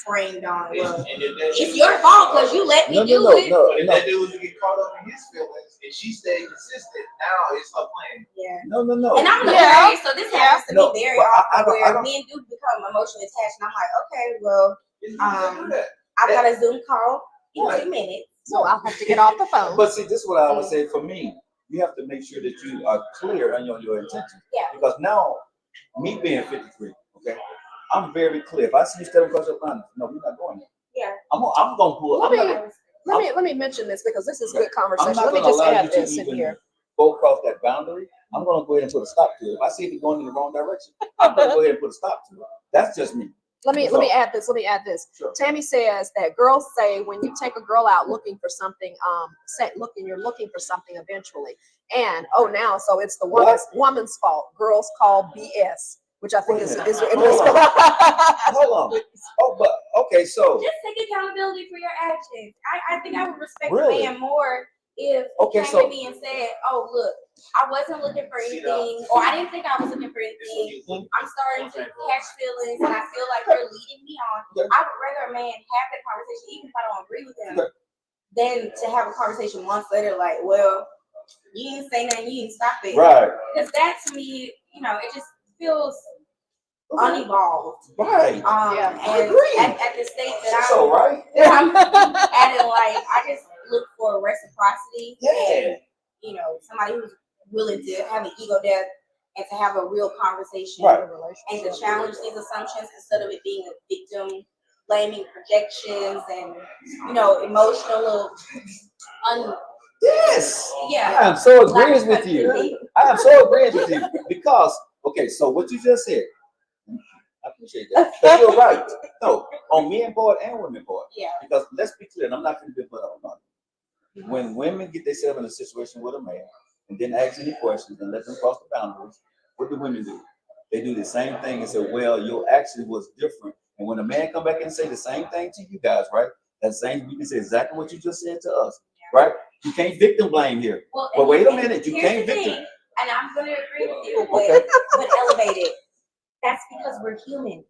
framed on. Well, it's your fault because you let me do it. But if that dude was to get caught up in his feelings and she stayed consistent, now it's her plan. Yeah. No. And I'm an attorney, so this happens to me very often I where don't- men do become emotionally attached, and I'm like, okay, well, You can't do that. I've got a Zoom call in Right. 2 minutes. so I'll have to get off the phone. But see, this is what I would say for me. You have to make sure that you are clear on your intentions. Yeah. Because now, me being 53, okay, I'm very clear. If I see you stepping across your line, no, we're not going there. Yeah. I'm gonna pull. Let me mention this because this is good conversation. I'm not Let me gonna just allow add you to this in even here. go across that boundary. I'm gonna go ahead and put a stop to it. If I see it going in the wrong direction, I'm gonna go ahead and put a stop to it. That's just me. Let me add this. Sure. Tammy says that girls say when you take a girl out looking for something, you're looking for something eventually. And so it's the woman's fault. Girls call BS, which I think is Hold on. Oh, but okay, so Just take accountability for your actions. I think I would respect Really? a man more if Okay, he came so- to me and said, oh, look, I wasn't looking for anything, or I didn't think I was looking for anything. I'm starting to catch feelings, and I feel like you're leading me on. Okay. I would rather a man have that conversation, even if I don't agree with him, than to have a conversation months later, like, well, you didn't say nothing, you didn't stop it. right. Because that, to me, it just feels unevolved. Right. Yeah, And agree. at the state that So right. I'm at it, like, I just look for reciprocity. Yeah. And, somebody who's willing to have an ego death and to have a real conversation Right. and to challenge these assumptions instead of it being a victim blaming projections and, emotional Yes. yeah. I am so lack agreeing of with you. empathy. I am so agreeing with you because so what you just said, I appreciate that. But you're right. No, on men part and women part. Yeah. Because let's be clear, and I'm not going to be put on it. When women get themselves in a situation with a man and then ask any questions and let them cross the boundaries, what do women do? They do the same thing and say, well, your action was different. And when a man come back and say the same thing to you guys, right? That same, you can say exactly what you just said to us, right? You can't victim blame here. Well, But wait a and minute, you here's can't the victim. thing, and I'm going to agree with you, Okay. but elevate it. That's because we're humans.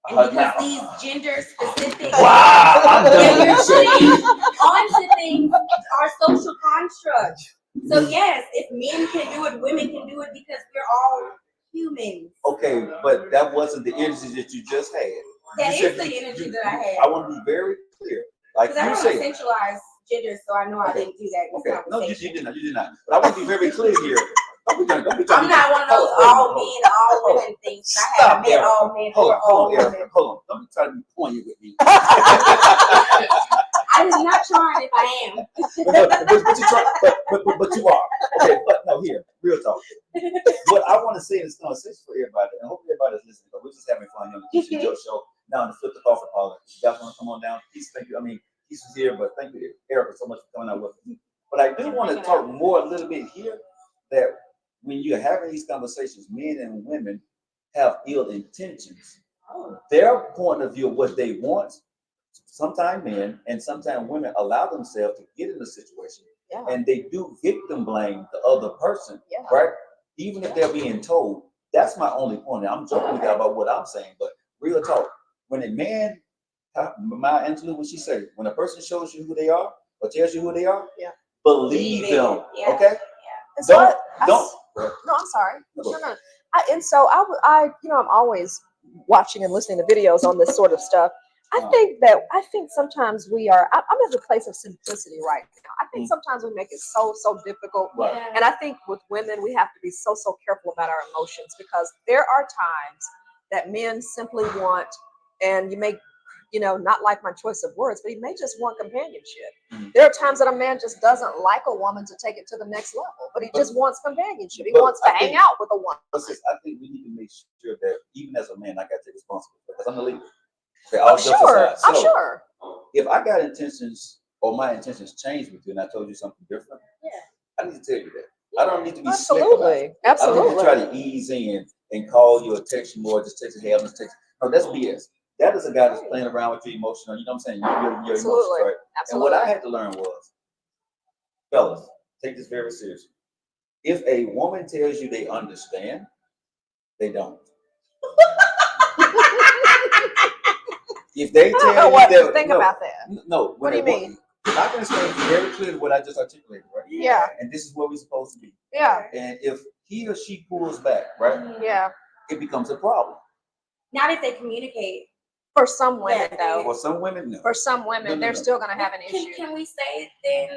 And because Now. these gender specific Wow, I'm done that with we're this putting shit. onto things are social constructs. So yes, if men can do it, women can do it because we're all humans. Okay, but that wasn't the energy that you just had. That You is said the energy that I had. I want to be very clear. Like Because I you don't said. essentialize gender, so I know I didn't do that in this Okay, no, you conversation. did not. You did not. But I want to be very clear here. Don't be I'm not one of those all men, all women things. I haven't met all men or all women. Erica. Hold on. Don't be trying to be poignant with me. I am not trying if I am. but you are. Okay, but no, here, real talk. What I want to say in this conversation for everybody, and I hope everybody's listening, but we're just having fun on the Keisa Joe show. Now, to flip the coffee parlor. You guys want to come on down? Please, thank you. I mean, Keisa's here, but thank you, Erica, so much for coming out with us. But I do want to talk more a little bit here that when you're having these conversations, men and women have ill intentions. Oh. Their point of view of what they want, sometimes men and sometimes women allow themselves to get in a situation Yeah. and they do victim blame the other person, Yeah. right? Even if they're being told. That's my only point. I'm joking with you about what I'm saying, but real talk. When a man, Maya Angelou, what she said, when a person shows you who they are or tells you who they are, Yeah. believe Believe it. them. Yeah. Okay? And so Don't. no, I'm sorry. Go No. And so I, I'm always watching and listening to videos on this sort of stuff. I think sometimes we are. I'm at a place of simplicity right now. I think sometimes we make it so difficult. Right. Yeah. And I think with women, we have to be so careful about our emotions because there are times that men simply want, and you may, not like my choice of words, but he may just want companionship. Mhm. There are times that a man just doesn't like a woman to take it to the next level, but he just wants companionship. He but wants to I hang think- out with a woman. I think we need to make sure that even as a man, I got to take responsibility because I'm the leader. Okay, all jokes aside. I'm So, sure. if I got intentions or my intentions change with you and I told you something different, Yeah. I need to tell you that. I don't need to be slick about it. Absolutely. I don't need to try to ease in and call you or text you more, just text you, hey, I'm just texting. No, that's BS. That is a guy that's playing around with your emotional, you know what I'm saying? Your emotions, Absolutely. right? And what I had to learn was, fellas, take this very seriously. If a woman tells you they understand, they don't. If they I don't know tell what you to that, think no, about that. no. What do you mean? I can explain very clearly what I just articulated, right? Yeah. And this is where we're supposed to be. Yeah. And if he or she pulls back, right, Yeah. it becomes a problem. Not if they communicate. For some women, Yeah. though. For some women, no. For some women, they're still going to have an issue. Can we say then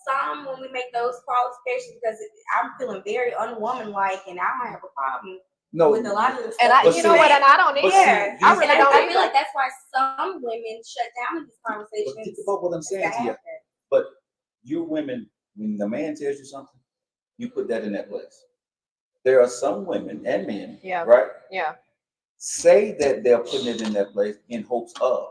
some when we make those qualifications? Because I'm feeling very unwomanlike and I might have a problem No. with a lot of the stuff. And I, But you know what? And I don't but either. see, I really And don't I either. feel like that's why some women shut down in these But conversations. think about what I'm saying to you. But you women, when the man tells you something, you put that in that place. There are some women and men, Yeah. right? Yeah. Say that they're putting it in that place in hopes of,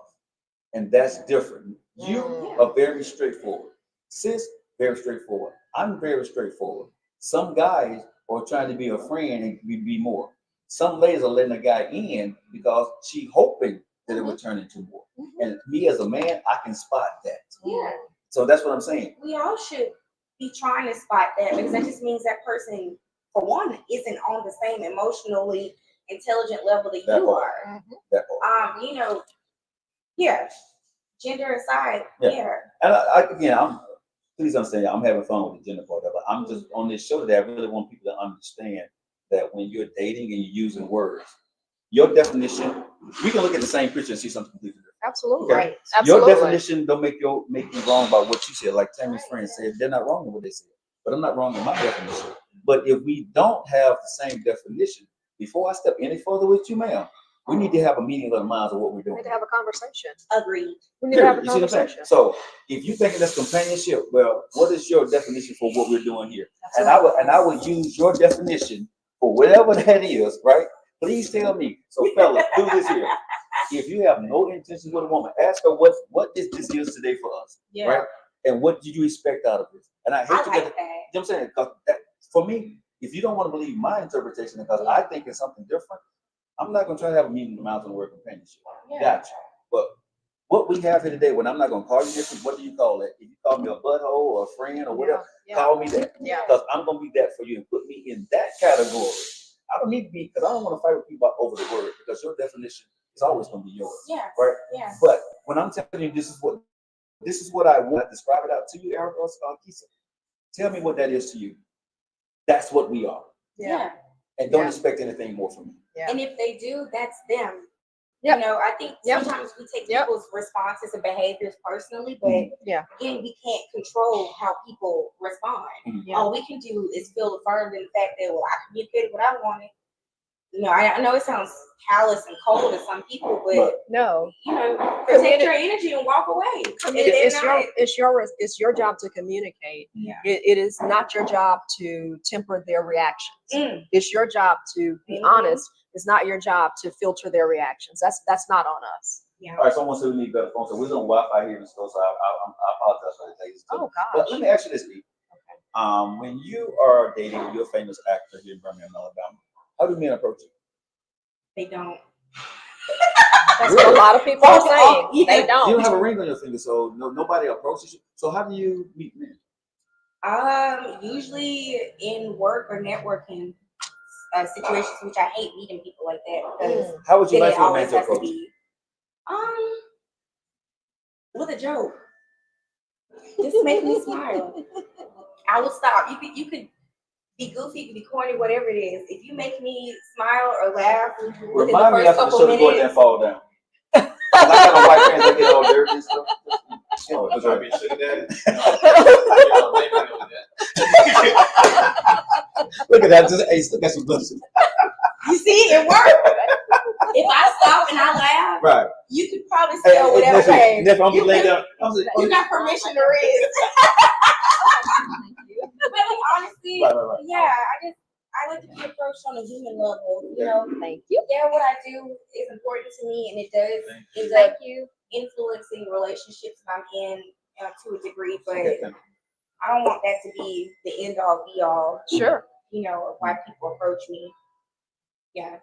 and that's different. You are very straightforward. Sis, very straightforward. I'm very straightforward. Some guys are trying to be a friend and be more. Some ladies are letting a guy in because she hoping that it would turn into more. And me as a man, I can spot that. Yeah. So that's what I'm saying. We all should be trying to spot that because that just means that person, for one, isn't on the same emotionally intelligent level that That you part. are. That part. Yeah. Gender aside, Yeah. And again, please understand, I'm having fun with the gender part, but I'm just on this show today. I really want people to understand that when you're dating and you're using words, your definition, we can look at the same picture and see something completely different. Absolutely. Okay? Right. Absolutely. Your definition don't make you wrong about what you said. Like Tammy's friend said, they're not wrong in what they said, but I'm not wrong in my definition. But if we don't have the same definition, before I step any further with you, ma'am, we need to have a meeting of the minds of what we're We doing. need to have a conversation. agreed. We need to have a You see what I'm saying? conversation. So if you think that's companionship, well, what is your definition for what we're doing here? And I would use your definition for whatever that is, right? Please tell me. So fellas, do this here. If you have no intentions with a woman, ask her what this is today for us, right? And what did you expect out of this? And I hate to like get, that. you know what I'm saying? 'Cause for me, if you don't want to believe my interpretation because I think it's something different, I'm not going to try to have a meeting in the mouth on the word companionship. Yeah. Gotcha. But what we have here today, when I'm not going to call you different, what do you call it? If you call me a butthole or a friend or whatever, call me that. Yeah. Because I'm going to be that for you and put me in that category. I don't need to be, because I don't want to fight with people over the word, because your definition is always going to be yours. Yeah. Right? Yeah. But when I'm telling you this is what I want to describe it out to you, Eric or Keisa, tell me what that is to you. That's what we are. Yeah. And don't expect anything more from me. Yeah. And if they do, that's them. Yep. I think Yep. sometimes we take Yep. people's responses and behaviors personally, but Yeah. again, we can't control how people respond. Yeah. All we can do is feel affirmed in the fact that, well, I communicated what I wanted. I know it sounds callous and cold to some people, but No. protect your energy and walk away. It's your job to communicate. Yeah. It is not your job to temper their reactions. It's your job to be honest. It's not your job to filter their reactions. That's not on us. Yeah. All right, someone said we need better phone. So we're on Wi-Fi here in the store, so I apologize for the things. Oh But gosh. let me ask you this, Pete. When you are dating, you're a famous actor here in Birmingham, Alabama. How do men approach you? They don't. That's what a lot of people are saying. Yeah. They You don't don't. have a ring on your finger, so nobody approaches you. So how do you meet men? Usually in work or networking situations, which I hate meeting people like that because How would you then like it for a man always to has to approach you? be with a joke. Just make me smile. I will stop. You could be goofy, you could be corny, whatever it is. If you make me smile or laugh within the Remind me first after the couple show to go in there and minutes, fall down. 'Cause I got my white pants, they get all dirty and stuff. Oh, That's I right. be sugar daddy. No, like, I know that. Look at that. Just, hey, look at some blessings. you see, it worked. If I stop and I laugh, Right. you could probably spell whatever nephew, came. nephew, I'm gonna lay down. I'm like, You got permission to risk. But like, honestly, right. yeah, I like to be approached on a human level. You know, Thank you. yeah, what I do is important to me, and it does end Thank up you. influencing relationships I'm in to a degree. But Okay. I don't want that to be the end all be all. Sure. You know, of why people approach me. Yeah.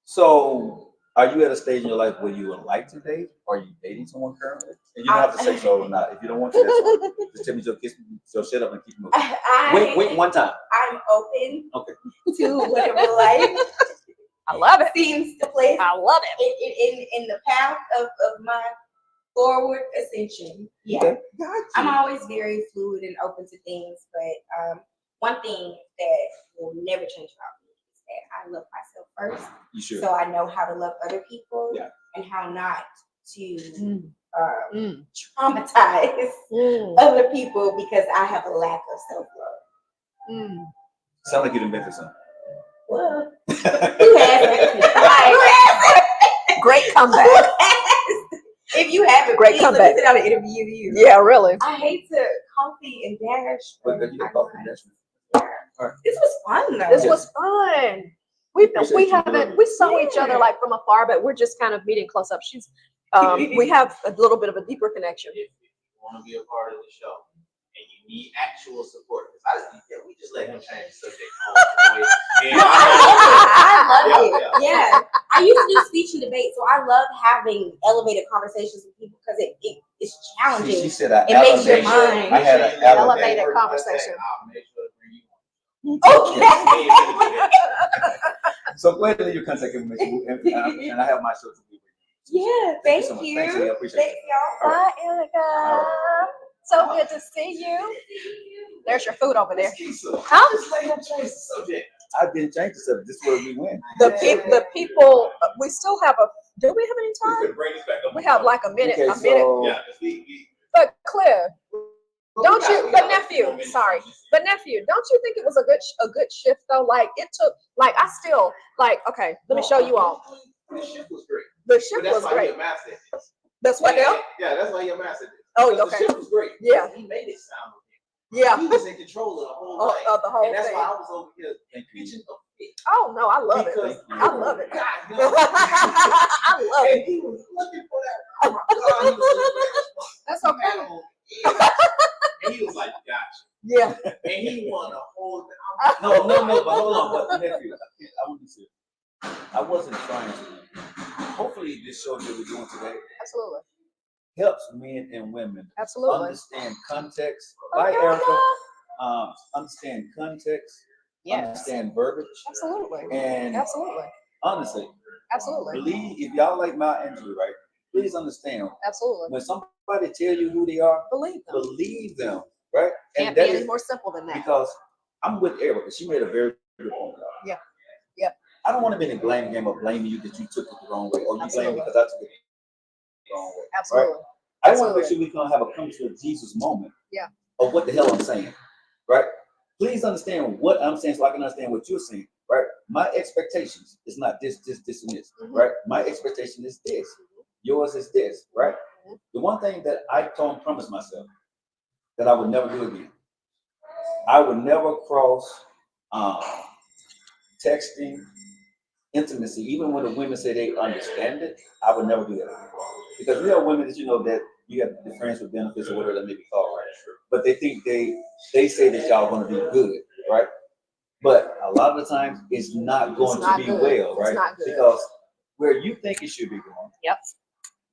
So, are you at a stage in your life where you would like to date? Or are you dating someone currently? And you don't have to say so or not. If you don't want to, that's fine. Just tell me so kiss me. So shut up and keep moving. Wait one time. I'm open Okay. to whatever life I love it. seems to place I love it. in the path of my forward ascension. Yeah. Okay. Gotcha. I'm always very fluid and open to things, but one thing that will never change about me is that I love myself first. You should. So I know how to love other people Yeah. and how not to Mm. traumatize Mm. other people because I have a lack of self-love. Mm. Sound like you done been through something. Well, who hasn't? Right. Great comeback. If you haven't, Great please let me comeback. sit down and interview you. Yeah, really. I hate to coffee and dash. But you I got coffee and dash. This was fun though. This was fun. We Appreciate you. haven't we saw each other like from afar, but we're just kind of meeting close up. She's we have a little bit of a deeper connection. If you want to be a part of the show and you need actual support, because we just let him change the subject. And I love it. Yeah. Yeah. I used to do speech and debate, so I love having elevated conversations with people because it's challenging. She said I It makes your elevated. mind. I had an Elevated elevated. conversation. I'll make sure to bring you Okay. So go ahead and leave your contact information, and I have my show to be with you. Yeah, Thank thank you so much. you. Thanks, Leah. I appreciate Thanks, it. y'all. All right. Bye, Erica. So good to see you. There's your food over there. How just let him change the subject? I didn't change the subject. This is where we win. The people. We still have a. Do we have any We time? could bring this back up. We have like a minute. Okay, A minute. so Yeah, because we But Cliff, don't you? we But got nephew, 4 minutes. sorry. But nephew, don't you think it was a good shift though? Like it took. Like I still like. Okay, let me show you all. The shift was great. The But shift that's was why great. he mastered it. That's what now? Yeah, that's why he mastered it. Oh, Because okay. The shift was great. Yeah. He made it sound okay. Yeah. He was in control of the whole thing. Of the whole And that's thing. why I was over here thank you. pitching a fit. Oh no, I love it. Because I love it. God, I love and it. he was looking for that. Oh my God, he was looking for that. That's okay. Animal. And he was like, gotcha. Yeah. And he won a whole. No, but hold on. But nephew, I want you to. I wasn't trying to. Hopefully, this show that we're doing today Absolutely. helps men and women Absolutely. understand context. Bye, Erica. Understand context. Yes. Understand verbiage. Absolutely. And Absolutely. honestly, Absolutely. believe if y'all like Maya Angelou, right? Please understand Absolutely. when somebody tell you who they are, Believe them. right? Can't And be that any is more simple than that. because I'm with Erica. She made a very good point. Yeah. Yeah. I don't want to be in a blame game of blaming you that you took it the wrong way, or you blame me because I took it the wrong way. Absolutely. Right? I want to make sure we can have a come to a Jesus moment. Yeah. Of what the hell I'm saying, right? Please understand what I'm saying so I can understand what you're saying, right? My expectations is not this, and this, right? My expectation is this. Yours is this, right? The one thing that I don't promise myself that I would never do again. I would never cross texting, intimacy, even when the women say they understand it, I would never do that again. Because we have women that you know that you have the friends with benefits or whatever that may be called, right? But they think they say that y'all gonna be good, right? But a lot of the times it's not going not to be good. well, It's right? not good. Because where you think it should be going, Yep.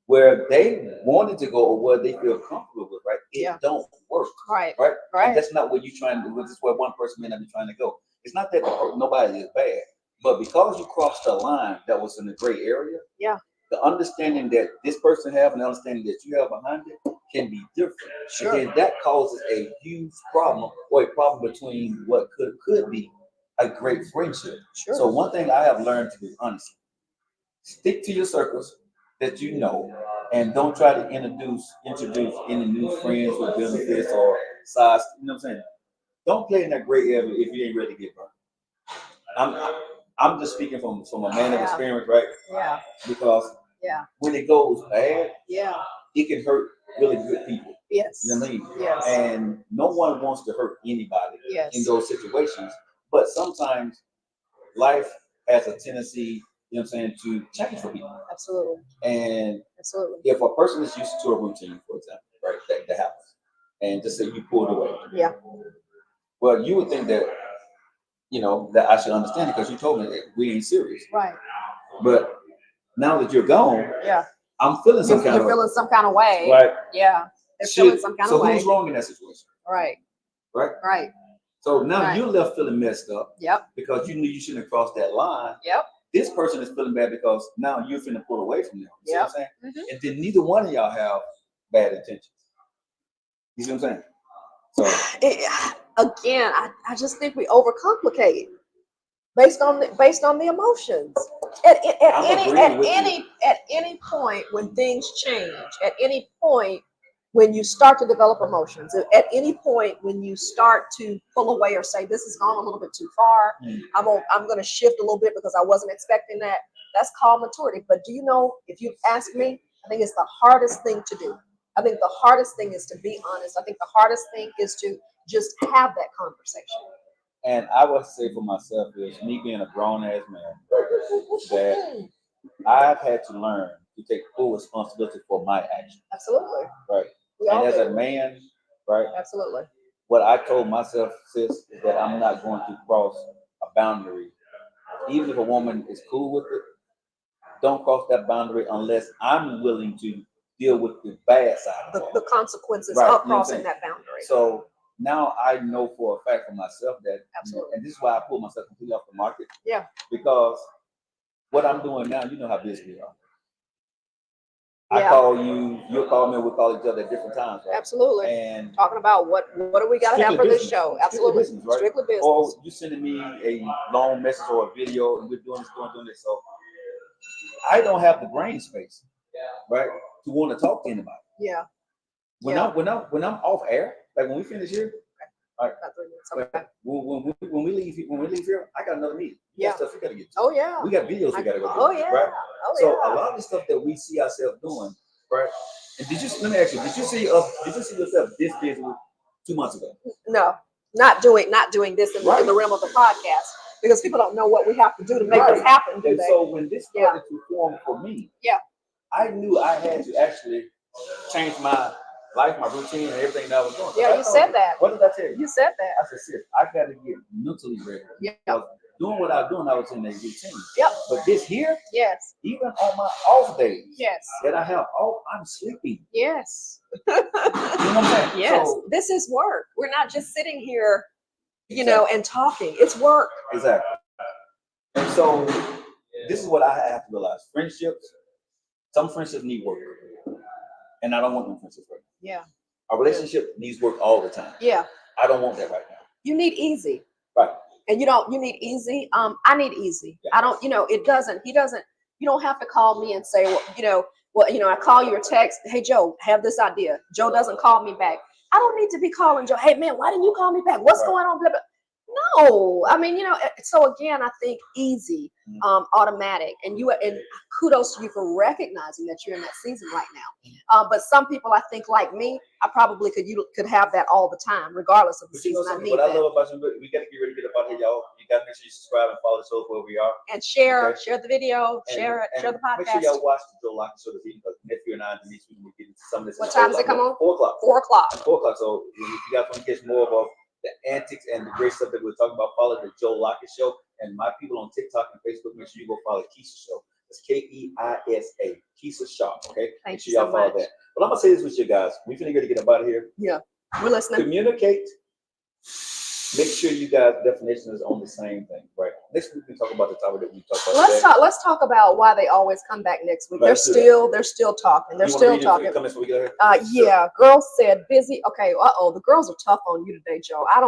where they wanted to go or where they feel comfortable with, right? It Yeah. don't work, Right. right? Right. And that's not what you're trying to do. This is where one person may not be trying to go. It's not that nobody is bad, but because you crossed a line that was in a gray area, Yeah. the understanding that this person have and the understanding that you have behind it can be different. Sure. And then that causes a huge problem or a problem between what could be a great friendship. Sure. So one thing I have learned to do, honestly, stick to your circles that you know, and don't try to introduce any new friends with benefits or size. You know what I'm saying? Don't play in that gray area if you ain't ready to get burned. I'm just speaking from a man of experience, right? Yeah. Because Yeah. when it goes bad, Yeah. it can hurt really good people. Yes. You know what I mean? Yes. And no one wants to hurt anybody Yes. in those situations. But sometimes life has a tendency, you know what I'm saying, to change for people. Absolutely. And Absolutely. if a person is used to a routine, for example, right, that happens, and just say you pulled away. Yeah. Well, you would think that, you know, that I should understand it because you told me that we ain't serious. Right. But now that you're gone, Yeah. I'm feeling some kind You're of feeling some kind of way. right. Yeah. They're feeling some kind so of way. who's wrong in that situation? Right. Right. Right. So now Right. you're left feeling messed up. Yep. Because you knew you shouldn't have crossed that line. Yep. This person is feeling bad because now you're finna pull away from them. You see what I'm saying? Mhm. And then neither one of y'all have bad intentions. You see what I'm saying? So Again, I just think we overcomplicate based on the emotions. At any point when things change, at any point when you start to develop emotions, at any point when you start to pull away or say this has gone a little bit too far, I'm going to shift a little bit because I wasn't expecting that. That's called maturity. But do you know, if you ask me, I think it's the hardest thing to do. I think the hardest thing is to be honest. I think the hardest thing is to just have that conversation. and I would say for myself is me being a grown ass man that I've had to learn to take full responsibility for my actions. Absolutely. Right. We all And as do. a man, right, Absolutely. what I told myself, sis, is that I'm not going to cross a boundary. Even if a woman is cool with it, don't cross that boundary unless I'm willing to deal with the bad side of it. The consequences Right, of you know what I'm crossing saying? that boundary. So now I know for a fact for myself that, Absolutely. and this is why I pulled myself completely off the market. Yeah. Because what I'm doing now, you know how busy we are. Yeah. I call you, you'll call me, we'll call each other at different times, right? Absolutely. And talking about what do we got to have for this show? Absolutely. Business, right? Strictly business. Or you sending me a long message or a video, and we're doing this. So I don't have the brain space, right, to want to talk to anybody. Yeah. When I'm off air, like when we finish here, all right, About 3 minutes. Okay. when we leave here, I got another meeting. We got stuff we gotta get to. Oh yeah. We got videos we gotta go do. Oh yeah. Right? Oh So yeah. a lot of the stuff that we see ourselves doing, right? And let me ask you, did you see yourself this busy 2 months ago? No, not doing this in the realm of the podcast, because people don't know what we have to do to make this happen, do And they? so when this started to form for me, I knew I had to actually change my life, my routine, and everything that I was doing. Yeah, you said that. What did I tell you? You said that. I said, sis, I got to get mentally ready. Yeah. Because doing what I was doing, I was in a routine. Yep. But this here, Yes. even on my off days, Yes. that I have off, I'm sleeping. Yes. You know what I'm saying? Yes. So, this is work. We're not just sitting here, you know, and talking. It's work. Exactly. And so this is what I have to realize. Some friendships need work. And I don't want them friendships right now. Yeah. A relationship needs work all the time. Yeah. I don't want that right now. You need easy. Right. And you need easy. I need easy. Yeah. I don't, you don't have to call me and say, I call you or text, hey Joe, have this idea. Joe doesn't call me back. I don't need to be calling Joe, hey man, why didn't you call me back? What's going on? Blah, blah. No, I mean, so again, I think easy, automatic, and kudos to you for recognizing that you're in that season right now. But some people, I think, like me, I probably could have that all the time, regardless of the season. I need what I that. love about you, we got to get ready to get up out here, y'all. You got to make sure you subscribe and follow the show where we are. And share Okay. the video, share the podcast. Make sure y'all watch the Joe Lock Show this evening, because nephew and I, Denise, we will get into some of this. What time does it come on? 4 o'clock. 4 o'clock. 4 o'clock. So if you guys want to catch more of the antics and the great stuff that we're talking about, follow the Joe Lockett Show. And my people on TikTok and Facebook, make sure you go follow Keisa Show. It's Keisa, Keisa Shaw. Okay, Thank make sure you so y'all follow much. that. But I'm gonna say this with you guys. We finna get up out of here. Yeah, we're listening. Communicate. Make sure you guys' definition is on the same thing, right? Next week we talk about the topic that we talked about. Let's talk about why they always come back next week. Right, They're still talking. They're still talking. Yeah, girls said busy. Okay, the girls are tough on you today, Joe. I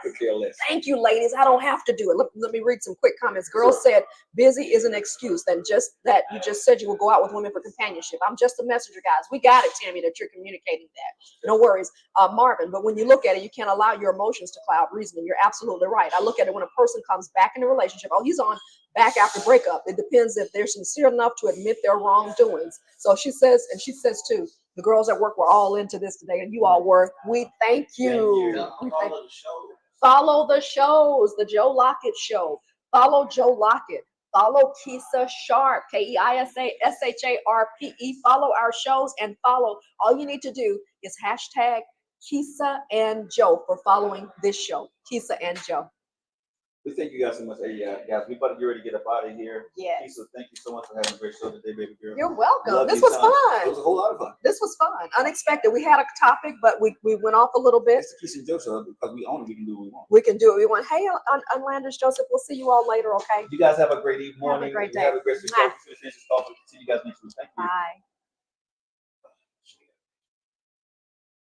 could care less. Thank you, ladies. I don't have to do it. Let me read some quick comments. Girls said busy is an excuse. Then just that you just said you will go out with women for companionship. I'm just a messenger, guys. We got it, Tammy, that you're communicating that. No worries, Marvin. But when you look at it, you can't allow your emotions to cloud reasoning. You're absolutely right. I look at it when a person comes back in a relationship. Oh, he's on back after breakup. It depends if they're sincere enough to admit their wrongdoings. So she says too, the girls at work were all into this today, and you all were. We thank you. Follow the shows, the Joe Lockett Show. Follow Joe Lockett. Follow Keisa Sharp, KeissaSharpe. Follow our shows and follow. All you need to do is hashtag Keisa and Joe for following this show. Keisa and Joe. We thank you guys so much. Hey, guys, we about to get ready to get up out of here. Yes. Keisa, thank you so much for having a great show today, baby girl. You're welcome. Love This you was tons. fun. It was a whole lot of fun. This was fun. Unexpected. We had a topic, but we went off a little bit. It's the Keisa and Joe show because we own it. We can do what we want. We can do it. We want. Hey, Unlanders Joseph. We'll see you all later. Okay. You guys have a great morning. Have a great day. Have a great day.